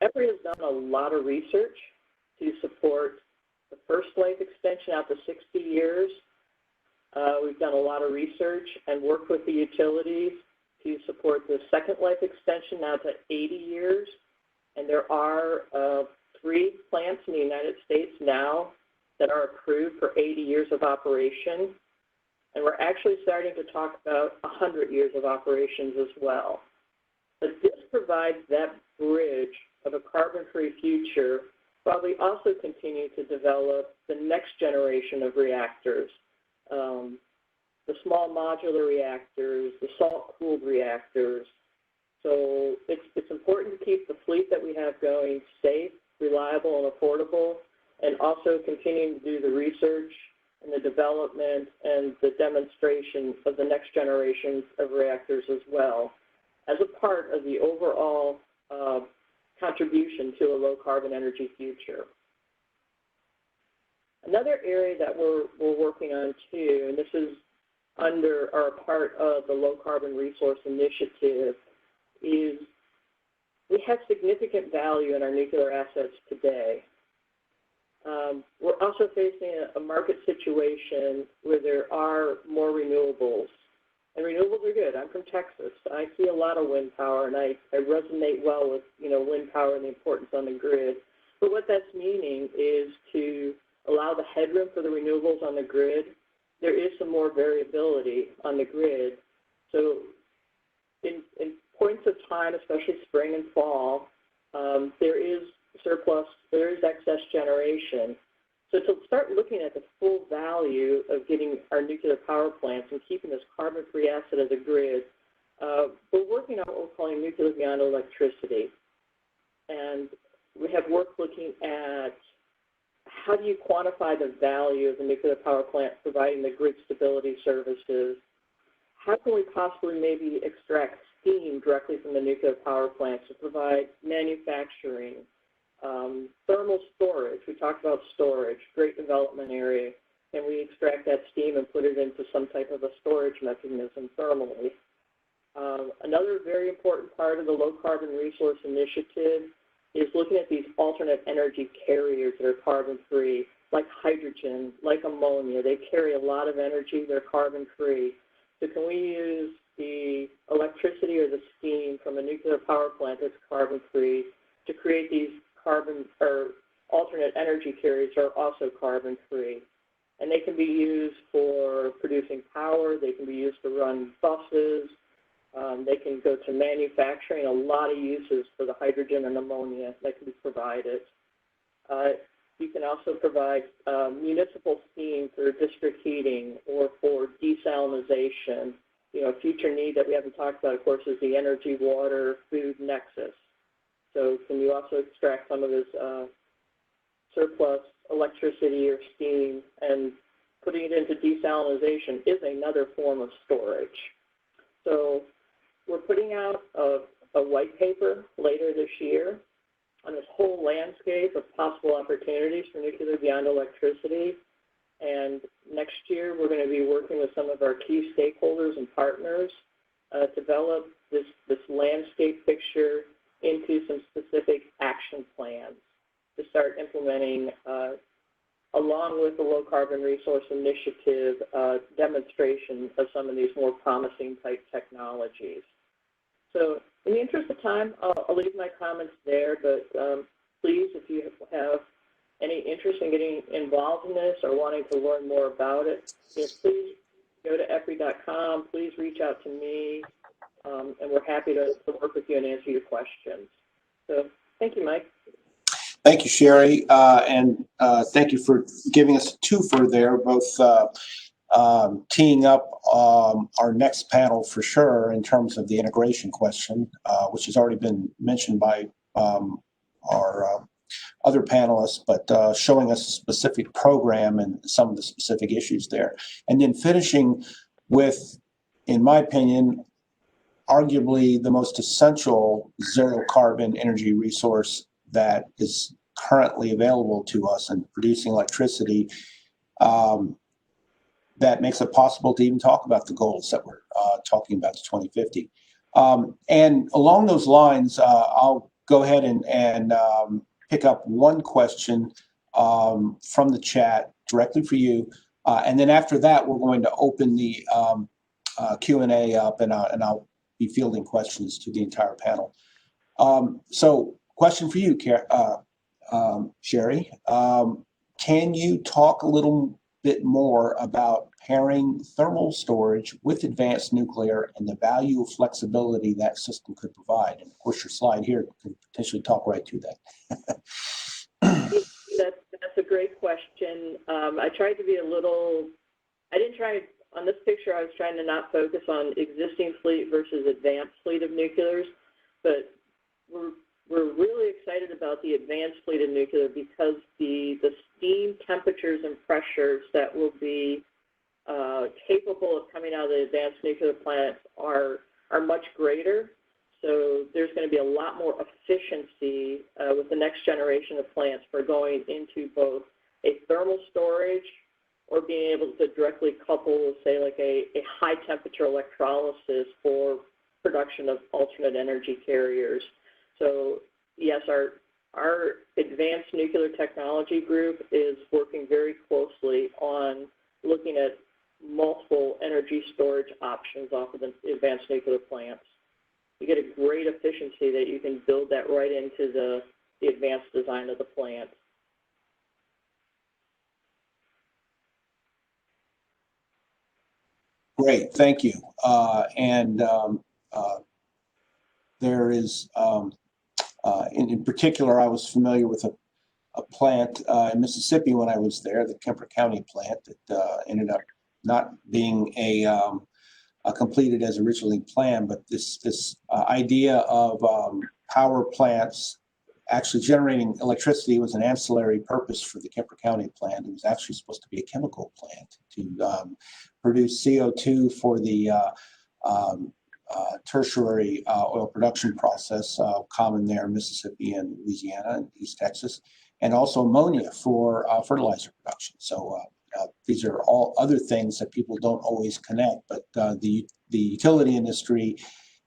EPRI has done a lot of research to support the first life extension out to 60 years. We've done a lot of research and worked with the utilities to support the second life extension out to 80 years. And there are 3 plants in the United States now that are approved for 80 years of operation. And we're actually starting to talk about 100 years of operations as well. But this provides that bridge of a carbon-free future while we also continue to develop the next generation of reactors, the small modular reactors, the salt-cooled reactors. So it's important to keep the fleet that we have going safe, reliable, and affordable, and also continuing to do the research and the development and the demonstration of the next generations of reactors as well, as a part of the overall contribution to a low-carbon energy future. Another area that we're working on too, and this is under our part of the Low Carbon Resource Initiative, is we have significant value in our nuclear assets today. We're also facing a market situation where there are more renewables. And renewables are good. I'm from Texas. I see a lot of wind power, and I resonate well with wind power and the importance on the grid. But what that's meaning is to allow the headroom for the renewables on the grid. There is some more variability on the grid. So in points of time, especially spring and fall, there is surplus, there is excess generation. So to start looking at the full value of getting our nuclear power plants and keeping this carbon-free asset of the grid, we're working on what we're calling nuclear beyond electricity. And we have work looking at how do you quantify the value of the nuclear power plant providing the grid stability services? How can we possibly maybe extract steam directly from the nuclear power plants to provide manufacturing, Thermal storage, we talked about storage, great development area. Can we extract that steam and put it into some type of a storage mechanism thermally? Another very important part of the Low Carbon Resource Initiative is looking at these alternate energy carriers that are carbon-free, like hydrogen, like ammonia. They carry a lot of energy, they're carbon-free. So can we use the electricity or the steam from a nuclear power plant that's carbon-free to create these carbon or alternate energy carriers that are also carbon-free? And they can be used for producing power, they can be used to run buses, they can go to manufacturing, a lot of uses for the hydrogen and ammonia that can be provided. You can also provide municipal steam for district heating or for desalinization. You know, a future need that we haven't talked about, of course, is the energy, water, food nexus. So can you also extract some of this surplus electricity or steam, and putting it into desalinization is another form of storage. So we're putting out a white paper later this year on this whole landscape of possible opportunities for nuclear beyond electricity. And next year, we're going to be working with some of our key stakeholders and partners to develop this landscape picture into some specific action plans to start implementing, along with the Low Carbon Resource Initiative, demonstration of some of these more promising type technologies. So in the interest of time, I'll leave my comments there, but please, if you have any interest in getting involved in this or wanting to learn more about it, please go to EPRI.com, please reach out to me, and we're happy to work with you and answer your questions. So thank you, Mike. Thank you, Sherry, and thank you for giving us a twofer there, both teeing up our next panel for sure in terms of the integration question, which has already been mentioned by our other panelists, but showing us a specific program and some of the specific issues there. And then finishing with, in my opinion, arguably the most essential zero carbon energy resource that is currently available to us in producing electricity, that makes it possible to even talk about the goals that we're talking about to 2050. And along those lines, I'll go ahead and pick up one question from the chat directly for you. And then after that, we're going to open the Q&A up, and I'll be fielding questions to the entire panel. So question for you, Sherry. Can you talk a little bit more about pairing thermal storage with advanced nuclear and the value of flexibility that system could provide? And of course, your slide here could potentially talk right to that. That's a great question. I tried to be a little, on this picture, I was trying to not focus on existing fleet versus advanced fleet of nuclears, but we're really excited about the advanced fleet of nuclear because the steam temperatures and pressures that will be capable of coming out of the advanced nuclear plants are much greater. So there's going to be a lot more efficiency with the next generation of plants for going into both a thermal storage or being able to directly couple, say, like a high temperature electrolysis for production of alternate energy carriers. So yes, our advanced nuclear technology group is working very closely on looking at multiple energy storage options off of the advanced nuclear plants. You get a great efficiency that you can build that right into the advanced design of the plant. Great, thank you. There is, in particular, I was familiar with a plant in Mississippi when I was there, the Kemper County plant, that ended up not being completed as originally planned. But this idea of power plants actually generating electricity was an ancillary purpose for the Kemper County plant. It was actually supposed to be a chemical plant to produce CO2 for the tertiary oil production process, common there in Mississippi and Louisiana and East Texas, and also ammonia for fertilizer production. So these are all other things that people don't always connect, but the utility industry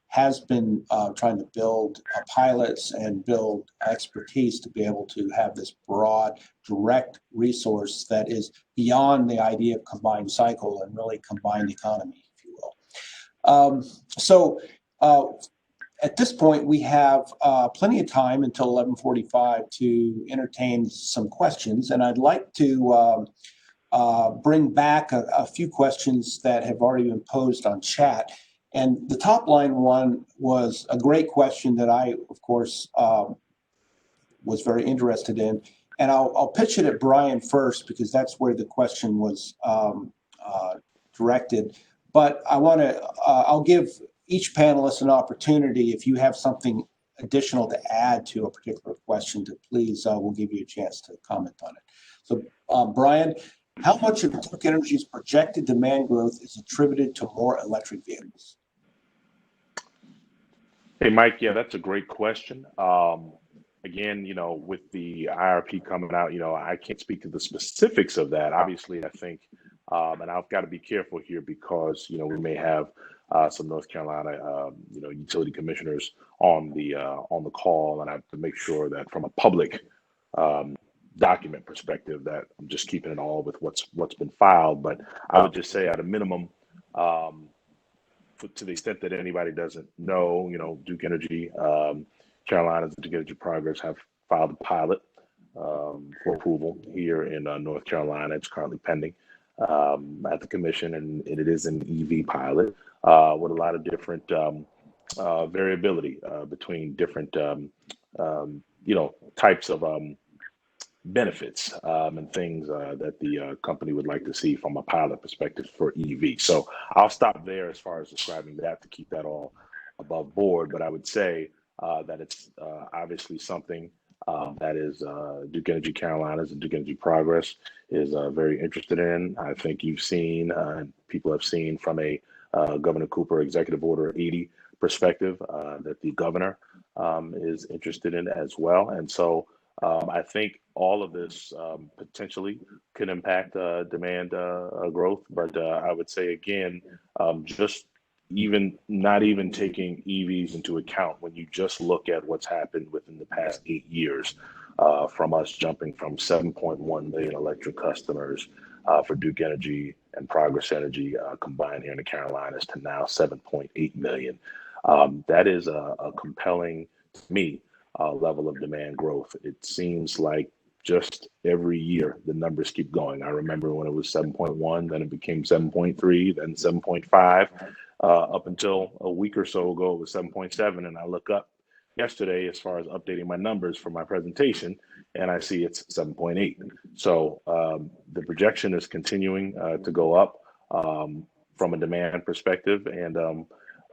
has been trying to build pilots and build expertise to be able to have this broad, direct resource that is beyond the idea of combined cycle and really combined economy, if you will. At this point, we have plenty of time until 11:45 to entertain some questions, and I'd like to bring back a few questions that have already been posed on chat. And the top line one was a great question that I, of course, was very interested in. And I'll pitch it at Brian first because that's where the question was directed. But I'll give each panelist an opportunity. If you have something additional to add to a particular question, to please, we'll give you a chance to comment on it. So, Brian, how much of Duke Energy's projected demand growth is attributed to more electric vehicles? Hey, Mike, yeah, that's a great question. Again, with the IRP coming out, I can't speak to the specifics of that. Obviously, I think, and I've got to be careful here because, we may have some North Carolina, utility commissioners on the call, and I have to make sure that from a public document perspective that I'm just keeping it all with what's been filed. But I would just say at a minimum, to the extent that anybody doesn't know, Duke Energy, Carolinas and Duke Energy Progress have filed a pilot for approval here in North Carolina. It's currently pending at the commission, and it is an EV pilot with a lot of different variability between different, types of benefits and things that the company would like to see from a pilot perspective for EV. So I'll stop there as far as describing that to keep that all above board. But I would say that it's obviously something that is Duke Energy Carolinas and Duke Energy Progress is very interested in. I think you've seen, people have seen from a Governor Cooper Executive Order 80 perspective that the governor is interested in as well. And so I think all of this potentially could impact demand growth. But I would say, again, just not even taking EVs into account, when you just look at what's happened within the past 8 years, from us jumping from 7.1 million electric customers for Duke Energy and Progress Energy combined here in the Carolinas to now 7.8 million. That is a compelling, to me, level of demand growth. It seems like just every year the numbers keep going. I remember when it was 7.1, then it became 7.3, then 7.5. Up until a week or so ago, it was 7.7. And I look up yesterday as far as updating my numbers for my presentation, and I see it's 7.8. So the projection is continuing to go up from a demand perspective. And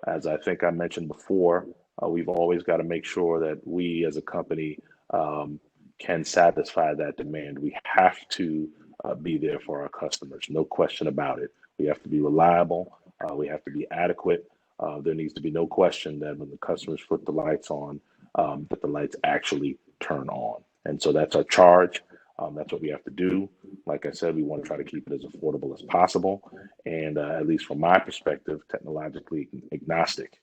as I think I mentioned before, we've always got to make sure that we as a company can satisfy that demand. We have to be there for our customers, no question about it. We have to be reliable. We have to be adequate. There needs to be no question that when the customers put the lights on, that the lights actually turn on. And so that's our charge. That's what we have to do. Like I said, we want to try to keep it as affordable as possible. And at least from my perspective, technologically agnostic.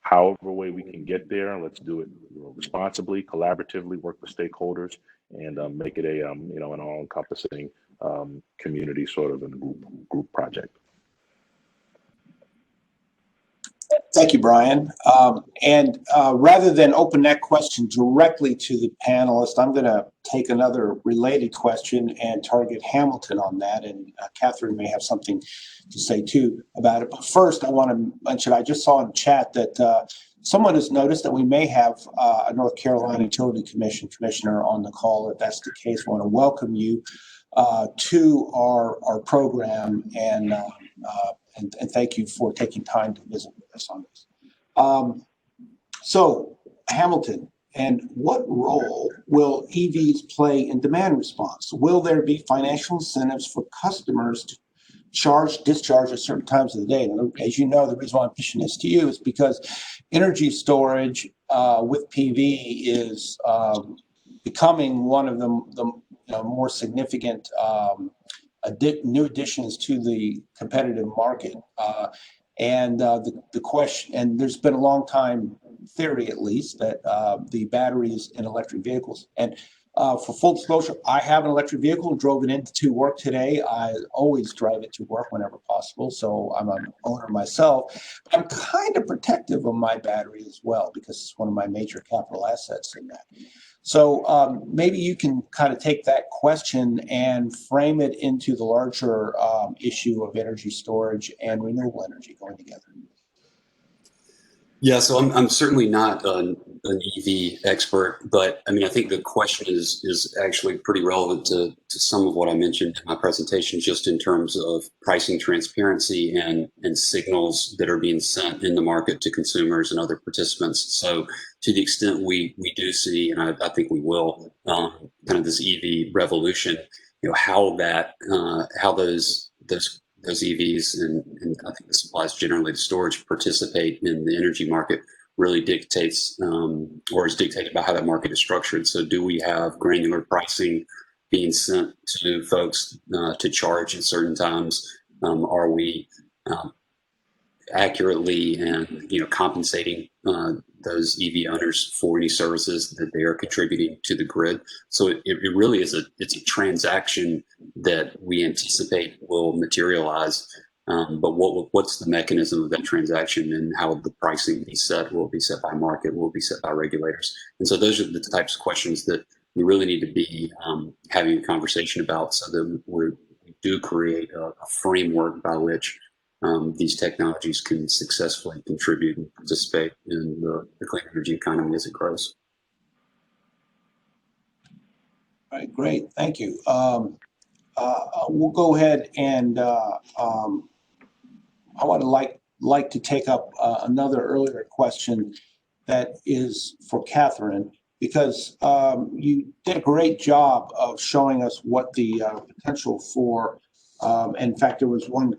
However way we can get there, let's do it responsibly, collaboratively, work with stakeholders, and make it a an all-encompassing community sort of and group project. Thank you, Brian. And rather than open that question directly to the panelists, I'm going to take another related question and target Hamilton on that. And Katharine may have something to say too about it. But first, I want to mention, I just saw in chat that someone has noticed that we may have a North Carolina Utility Commission commissioner on the call. If that's the case, I want to welcome you to our program and thank you for taking time to visit with us on this. So, Hamilton, and what role will EVs play in demand response? Will there be financial incentives for customers charge, discharge at certain times of the day. And as you know, the reason why I'm pushing this to you is because energy storage with PV is becoming one of the more significant new additions to the competitive market. And the question, and there's been a long time theory, at least, that the batteries in electric vehicles. And for full disclosure, I have an electric vehicle and drove it into work today. I always drive it to work whenever possible, so I'm an owner myself. I'm kind of protective of my battery as well because it's one of my major capital assets in that. So maybe you can kind of take that question and frame it into the larger issue of energy storage and renewable energy going together. Yeah, so I'm certainly not an EV expert, but I mean, I think the question is actually pretty relevant to some of what I mentioned in my presentation, just in terms of pricing transparency and signals that are being sent in the market to consumers and other participants. So to the extent we do see, and I think we will, kind of this EV revolution, how those EVs, and I think this applies generally to storage, participate in the energy market really dictates or is dictated by how that market is structured. So do we have granular pricing being sent to folks to charge at certain times? Are we accurately and compensating those EV owners for any services that they are contributing to the grid? So it really is it's a transaction that we anticipate will materialize. But what's the mechanism of that transaction, and how the pricing be set? Will it be set by market? Will it be set by regulators? And so those are the types of questions that we really need to be having a conversation about, so that we do create a framework by which these technologies can successfully contribute and participate in the clean energy economy as it grows. All right, great, thank you. We'll go ahead and I want to like to take up another earlier question that is for Katharine, because you did a great job of showing us what the potential for, in fact, there was one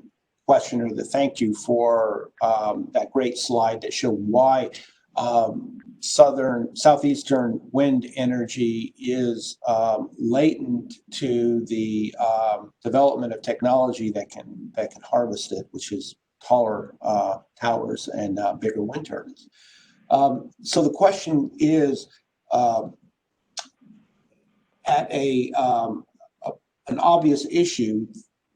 questioner that thanked you for that great slide that showed why southeastern wind energy is latent to the development of technology that can harvest it, which is taller towers and bigger wind turbines. So the question is, at an obvious issue,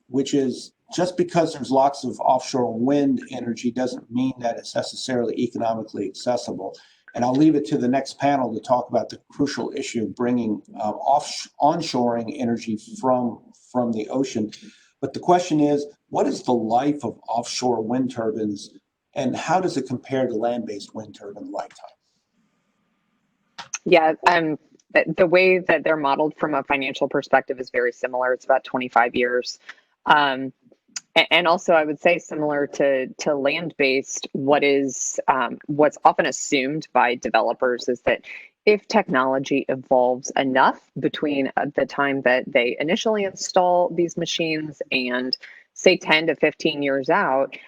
which is, just because there's lots of offshore wind energy doesn't mean that it's necessarily economically accessible. And I'll leave it to the next panel to talk about the crucial issue of bringing onshoring energy from the ocean. But the question is, what is the life of offshore wind turbines, and how does it compare to land-based wind turbine lifetime? Yeah, the way that they're modeled from a financial perspective is very similar. It's about 25 years. And also, I would say, similar to land-based, what's often assumed by developers is that if technology evolves enough between the time that they initially install these machines and, say, 10 to 15 years out,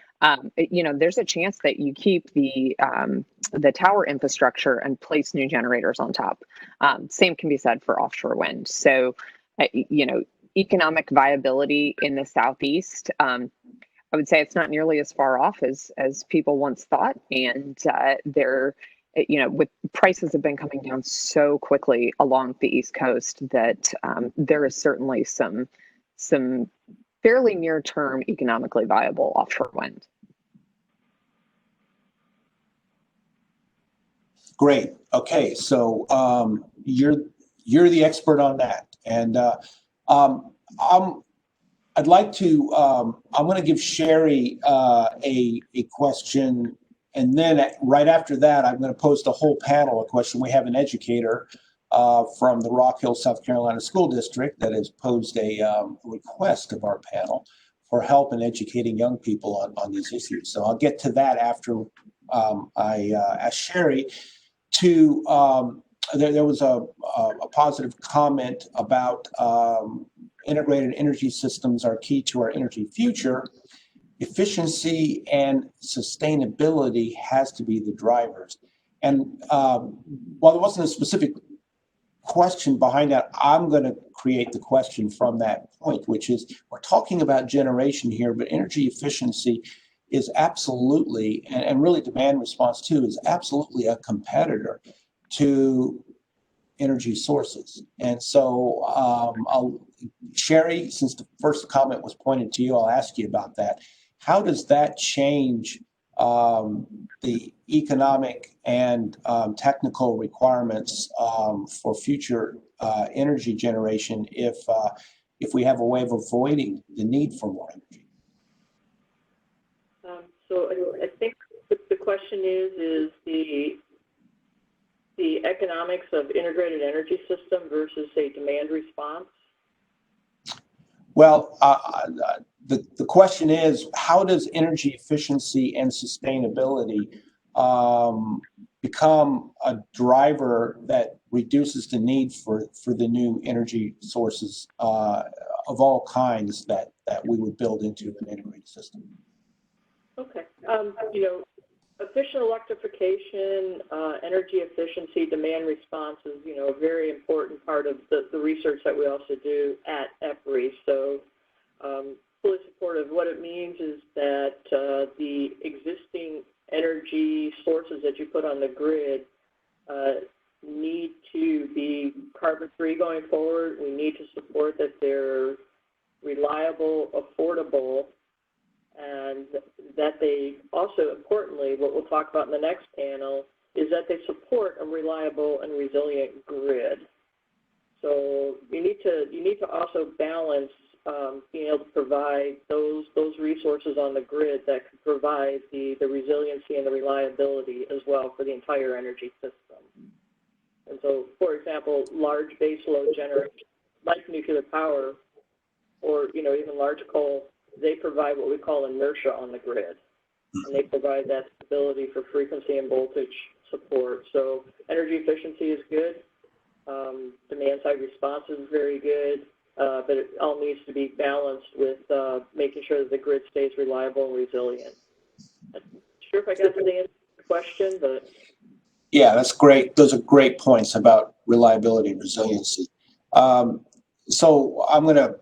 there's a chance that you keep the tower infrastructure and place new generators on top. Same can be said for offshore wind. So, economic viability in the Southeast, I would say it's not nearly as far off as people once thought. And with prices have been coming down so quickly along the East Coast that there is certainly some fairly near-term economically viable offshore wind. Great. Okay, so you're the expert on that, and I'd like to. I'm going to give Sherry a question, and then right after that, I'm going to pose the whole panel a question. We have an educator from the Rock Hill, South Carolina School District that has posed a request of our panel for help in educating young people on these issues. So I'll get to that after I ask Sherry to. There was a positive comment about integrated energy systems are key to our energy future, efficiency and sustainability has to be the drivers. And while there wasn't a specific question behind that, I'm going to create the question from that point, which is we're talking about generation here, but energy efficiency is absolutely, and really demand response too, is absolutely a competitor to energy sources. And so Sherry, since the first comment was pointed to you, I'll ask you about that. How does that change the economic and technical requirements for future energy generation if we have a way of avoiding the need for more energy? So I think the question is the economics of integrated energy system versus a demand response? Well, the question is, how does energy efficiency and sustainability become a driver that reduces the need for the new energy sources of all kinds that we would build into an integrated system? Okay. Efficient electrification, energy efficiency, demand response is, a very important part of the research that we also do at EPRI. So fully supportive. What it means is that the existing energy sources that you put on the grid need to be carbon-free going forward. We need to support that they're reliable, affordable, and that they also, importantly, what we'll talk about in the next panel, is that they support a reliable and resilient grid. So you need to also balance being able to provide those resources on the grid that can provide the resiliency and the reliability as well for the entire energy system. And so, for example, large baseload generation, like nuclear power, or even large coal, they provide what we call inertia on the grid, and they provide that stability for frequency and voltage support. So energy efficiency is good, demand side response is very good, but it all needs to be balanced with making sure that the grid stays reliable and resilient. I'm not sure if I got to the answer to the question, but yeah, that's great. Those are great points about reliability and resiliency. So I'm going to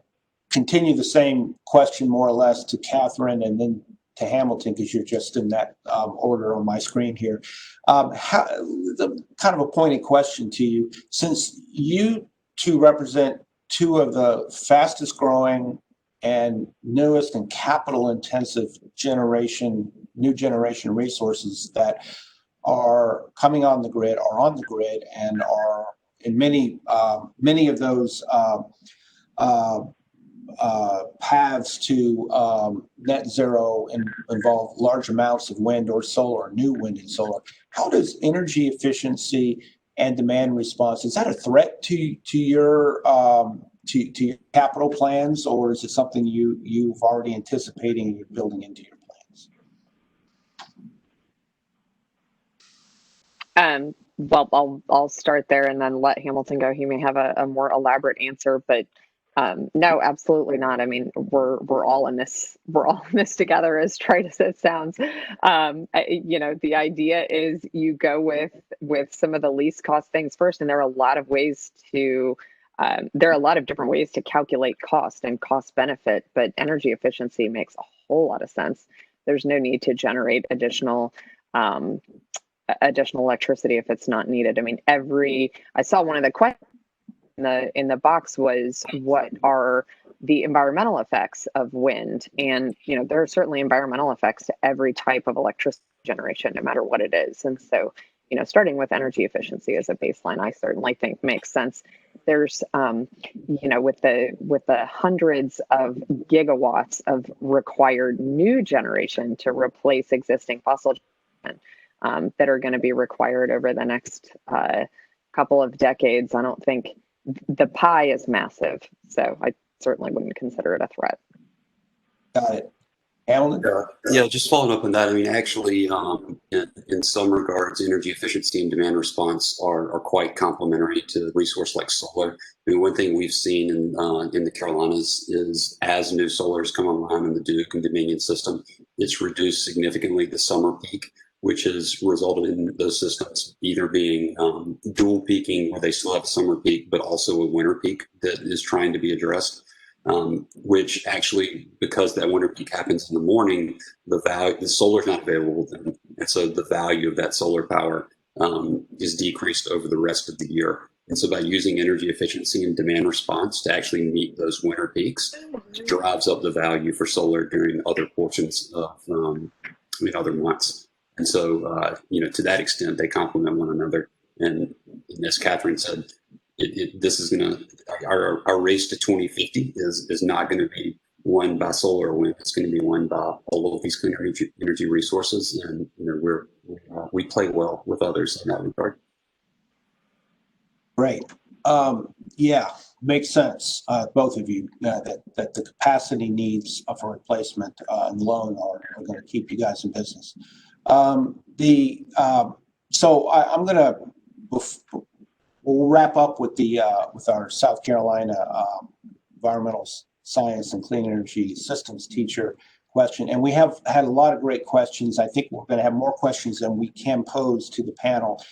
continue the same question more or less to Katharine and then to Hamilton, because you're just in that order on my screen here. The kind of a pointed question to you, since you two represent two of the fastest growing and newest and capital intensive new generation resources that are coming on the grid, are on the grid, and are in many of those paths to net zero and involve large amounts of wind or solar, new wind and solar. How does energy efficiency and demand response, is that a threat to your to your capital plans, or is it something you've already anticipating and you're building into your plans? Well, I'll start there and then let Hamilton go. He may have a more elaborate answer, but no, absolutely not. I mean, we're all in this together, as trite as it sounds. The idea is you go with some of the least cost things first, and there are a lot of ways to different ways to calculate cost and cost benefit, but energy efficiency makes a whole lot of sense. There's no need to generate additional electricity if it's not needed. I mean, I saw one of the questions in the box was, what are the environmental effects of wind? And there are certainly environmental effects to every type of electricity generation, no matter what it is. And so starting with energy efficiency as a baseline, I certainly think makes sense. There's with the hundreds of gigawatts of required new generation to replace existing fossil generation that are going to be required over the next couple of decades, I don't think the pie is massive, so I certainly wouldn't consider it a threat. Got it. Hamilton? Yeah, just following up on that. I mean, actually, in some regards, energy efficiency and demand response are quite complementary to a resource like solar. I mean, one thing we've seen in the Carolinas is as new solars come online in the Duke and Dominion system, it's reduced significantly the summer peak, which has resulted in those systems either being dual peaking, where they still have a summer peak, but also a winter peak that is trying to be addressed. Which actually, because that winter peak happens in the morning, the solar is not available then, and so the value of that solar power is decreased over the rest of the year. And so by using energy efficiency and demand response to actually meet those winter peaks, it drives up the value for solar during other portions of other months. And so to that extent, they complement one another. And as Katharine said, this is going to our race to 2050 is not going to be won by solar or wind. It's going to be won by all of these clean energy resources, and we play well with others in that regard. Great. Yeah, makes sense. Both of you that the capacity needs for replacement and loan are going to keep you guys in business. So I'm going to. We'll wrap up with with our South Carolina environmental science and clean energy systems teacher question, and we have had a lot of great questions. I think we're going to have more questions than we can pose to the panel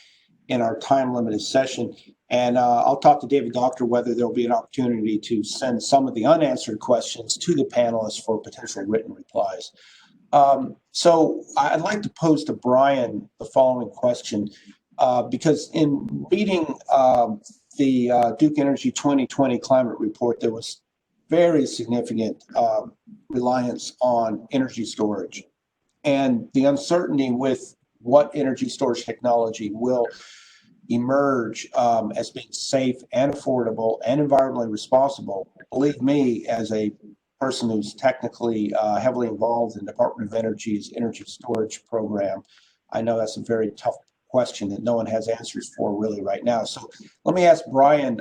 in our time-limited session. And I'll talk to David Doctor whether there'll be an opportunity to send some of the unanswered questions to the panelists for potential written replies. So I'd like to pose to Brian the following question. Because in reading the Duke Energy 2020 climate report, there was very significant reliance on energy storage, and the uncertainty with what energy storage technology will emerge as being safe and affordable and environmentally responsible. Believe me, as a person who's technically heavily involved in the Department of Energy's energy storage program, I know that's a very tough question that no one has answers for really right now. So let me ask Brian,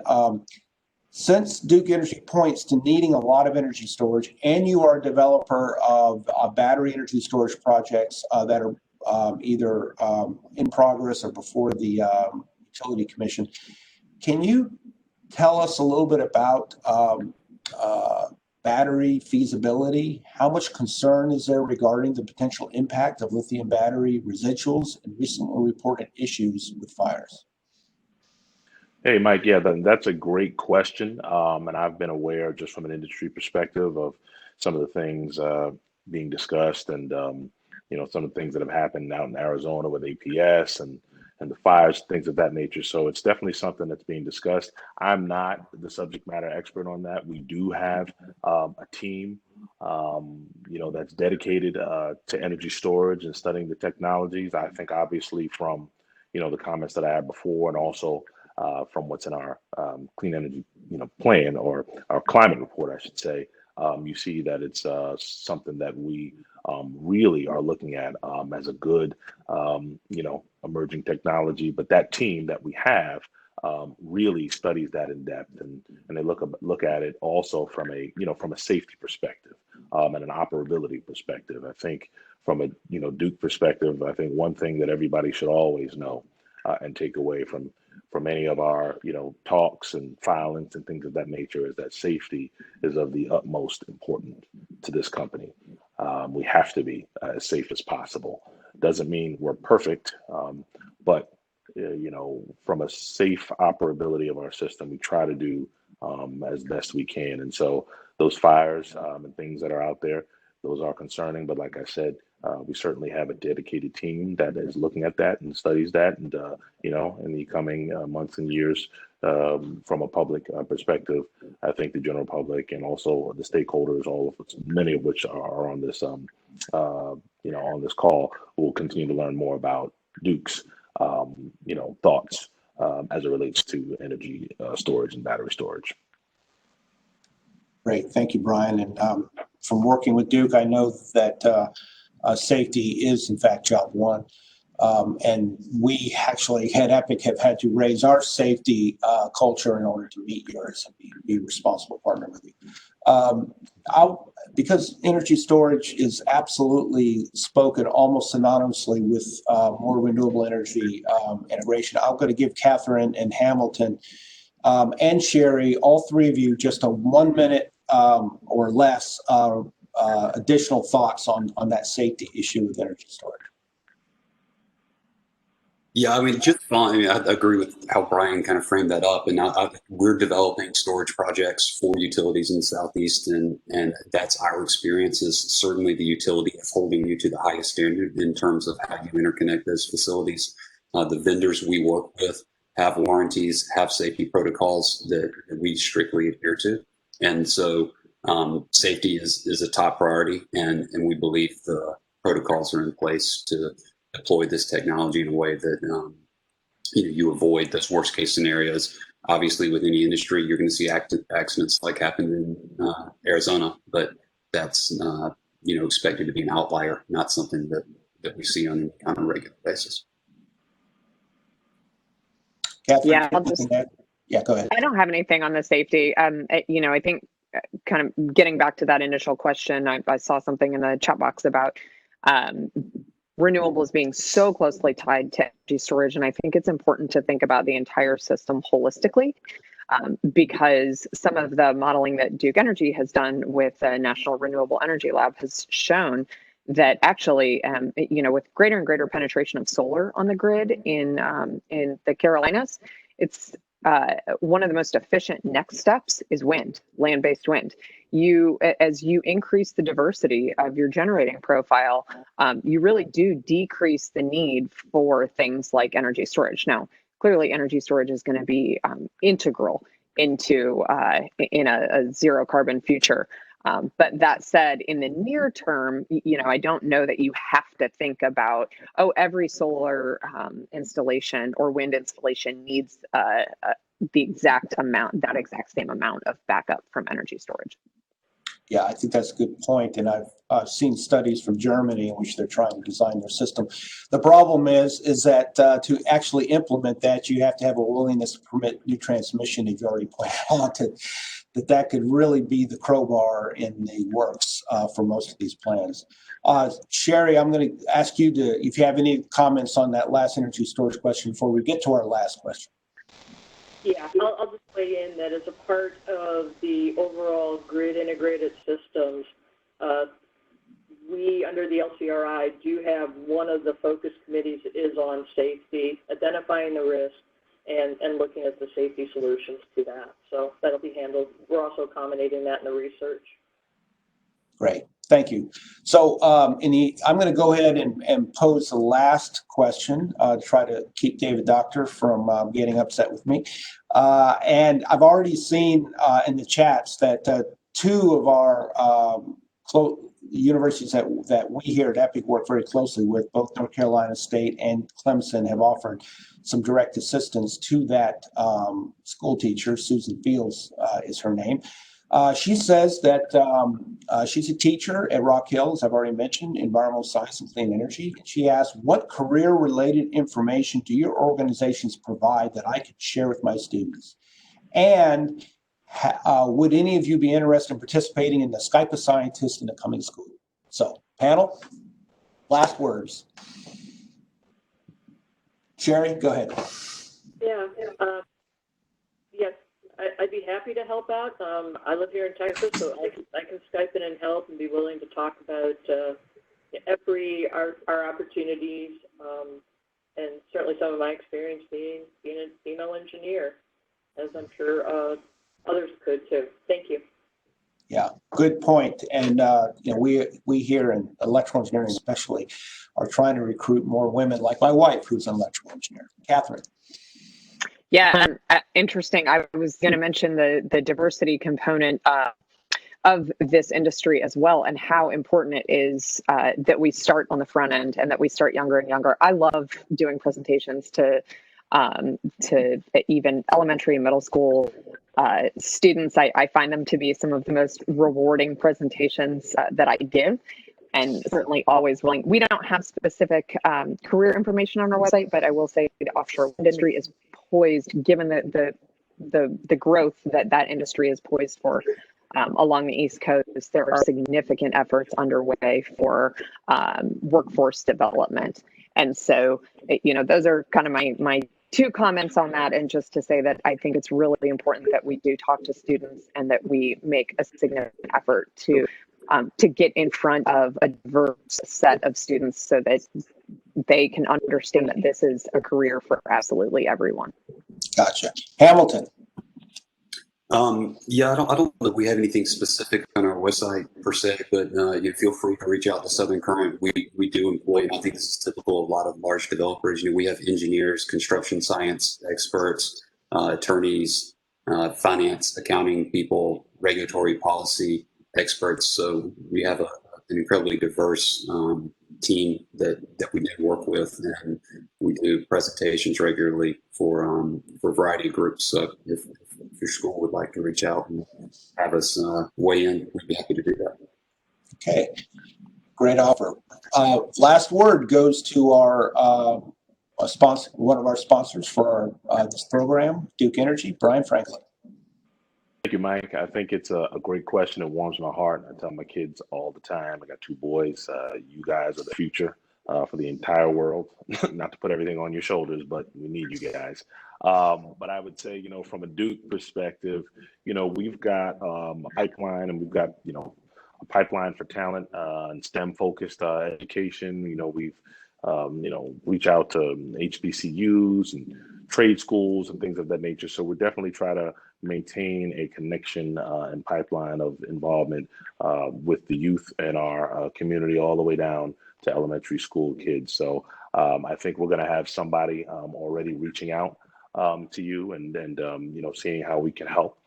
since Duke Energy points to needing a lot of energy storage, and you are a developer of battery energy storage projects that are either in progress or before the Utility Commission, can you tell us a little bit about battery feasibility? How much concern is there regarding the potential impact of lithium battery residuals and recently reported issues with fires? Hey, Mike, yeah, that's a great question. And I've been aware just from an industry perspective of some of the things being discussed and, some of the things that have happened out in Arizona with APS and the fires, things of that nature. So it's definitely something that's being discussed. I'm not the subject matter expert on that. We do have a team, that's dedicated to energy storage and studying the technologies. I think obviously from, the comments that I had before, and also from what's in our clean energy, plan, or our climate report, I should say, you see that it's something that we really are looking at as a good, emerging technology. But that team that we have really studies that in depth, and they look at it also from a safety perspective and an operability perspective. I think from a Duke perspective, I think one thing that everybody should always know and take away from any of our talks and filings and things of that nature is that safety is of the utmost importance to this company. We have to be as safe as possible. Doesn't mean we're perfect, but from a safe operability of our system, we try to do as best we can. And so those fires and things that are out there, those are concerning. But like I said, we certainly have a dedicated team that is looking at that and studies that. And, in the coming months and years, from a public perspective, I think the general public and also the stakeholders, many of which are on this, on this call, will continue to learn more about Duke's, thoughts as it relates to energy storage and battery storage. Great. Thank you, Brian. And from working with Duke, I know that safety is, in fact, job one. And we actually at EPIC have had to raise our safety culture in order to meet yours and be a responsible partner with you. because energy storage is absolutely spoken almost synonymously with more renewable energy integration, I'm going to give Katharine and Hamilton and Sherry, all three of you, just a 1 minute or less additional thoughts on that safety issue with energy storage. Yeah, I mean, just fine. I mean, I agree with how Brian kind of framed that up. And we're developing storage projects for utilities in the Southeast, and that's our experience is certainly the utility is holding you to the highest standard in terms of how you interconnect those facilities. The vendors we work with have warranties, have safety protocols that we strictly adhere to. And so safety is a top priority, and we believe the protocols are in place to deploy this technology in a way that you avoid those worst case scenarios. Obviously, with any industry, you're going to see accidents like happened in Arizona, but that's expected to be an outlier, not something that we see on a regular basis. Katharine, Yeah, go ahead. I don't have anything on the safety. I think kind of getting back to that initial question, I saw something in the chat box about renewables being so closely tied to energy storage. And I think it's important to think about the entire system holistically, because some of the modeling that Duke Energy has done with the National Renewable Energy Lab has shown that actually, with greater and greater penetration of solar on the grid in the Carolinas, it's one of the most efficient next steps is wind, land-based wind. As you increase the diversity of your generating profile, you really do decrease the need for things like energy storage. Now, clearly, energy storage is going to be integral into in a zero carbon future. But that said, in the near term, I don't know that you have to think about, every solar installation or wind installation needs the exact same amount of backup from energy storage. Yeah, I think that's a good point. And I've seen studies from Germany in which they're trying to design their system. The problem is that to actually implement that, you have to have a willingness to permit new transmission. You've already pointed out that could really be the crowbar in the works for most of these plans. Sherry, I'm going to ask you if you have any comments on that last energy storage question before we get to our last question. Yeah, I'll just weigh in that as a part of the overall grid integrated systems, we under the LCRI do have one of the focus committees is on safety, identifying the risk, and looking at the safety solutions to that. So that'll be handled. We're also accommodating that in the research. Great, thank you. So I'm going to go ahead and pose the last question to try to keep David Doctor from getting upset with me. And I've already seen in the chats that two of our universities that we here at EPIC work very closely with, both North Carolina State and Clemson, have offered some direct assistance to that school teacher. Susan Fields is her name. She says that she's a teacher at Rock Hill, as I've already mentioned, environmental science and clean energy. She asked, what career-related information do your organizations provide that I could share with my students? And would any of you be interested in participating in the Skype a Scientist in the coming school? So, panel, last words. Sherry, go ahead. Yeah. Yes, I'd be happy to help out. I live here in Texas, so I can Skype in and help and be willing to talk about our opportunities, and certainly some of my experience being a female engineer, as I'm sure others could too. Thank you. Yeah, good point. And we here in electrical engineering especially are trying to recruit more women like my wife, who's an electrical engineer. Katharine. Yeah, interesting. I was going to mention the diversity component of this industry as well, and how important it is that we start on the front end and that we start younger and younger. I love doing presentations to even elementary and middle school students. I find them to be some of the most rewarding presentations that I give, and certainly always willing. We don't have specific career information on our website, but I will say the offshore wind industry is poised, given the growth that industry is poised for, along the East Coast, there are significant efforts underway for workforce development. And so, those are kind of my two comments on that. And just to say that I think it's really important that we do talk to students and that we make a significant effort to get in front of a diverse set of students so that they can understand that this is a career for absolutely everyone. Gotcha. Hamilton. Yeah, I don't know that we have anything specific on our website per se, but you feel free to reach out to Southern Current. We do employ, and I think this is typical of a lot of large developers. We have engineers, construction science experts, attorneys, finance, accounting people, regulatory policy experts. So we have an incredibly diverse team that we do work with, and we do presentations regularly for a variety of groups. So if your school would like to reach out and have us weigh in, we'd be happy to do that. Okay, great offer. Last word goes to our sponsor, one of our sponsors for this program, Duke Energy, Brian Franklin. Thank you, Mike. I think it's a great question. It warms my heart. I tell my kids all the time, I got two boys, you guys are the future for the entire world. Not to put everything on your shoulders, but we need you guys. But I would say, from a Duke perspective, we've got a pipeline, and we've got, a pipeline for talent and STEM focused education. We've, reach out to HBCUs and trade schools and things of that nature. So we definitely try to maintain a connection and pipeline of involvement with the youth in our community all the way down to elementary school kids. So I think we're going to have somebody already reaching out to you and seeing how we can help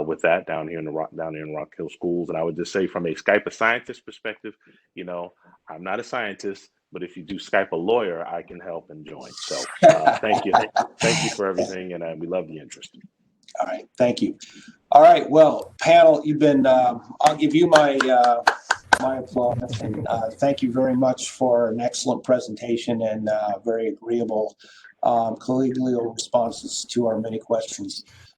with that down here in Rock Hill schools. And I would just say, from a Skype a scientist perspective, I'm not a scientist, but if you do Skype a lawyer, I can help and join. So thank you for everything, and we love the interest. All right, thank you. All right, well, panel, you've been. I'll give you my applause, and thank you very much for an excellent presentation and very agreeable collegial responses to our many questions.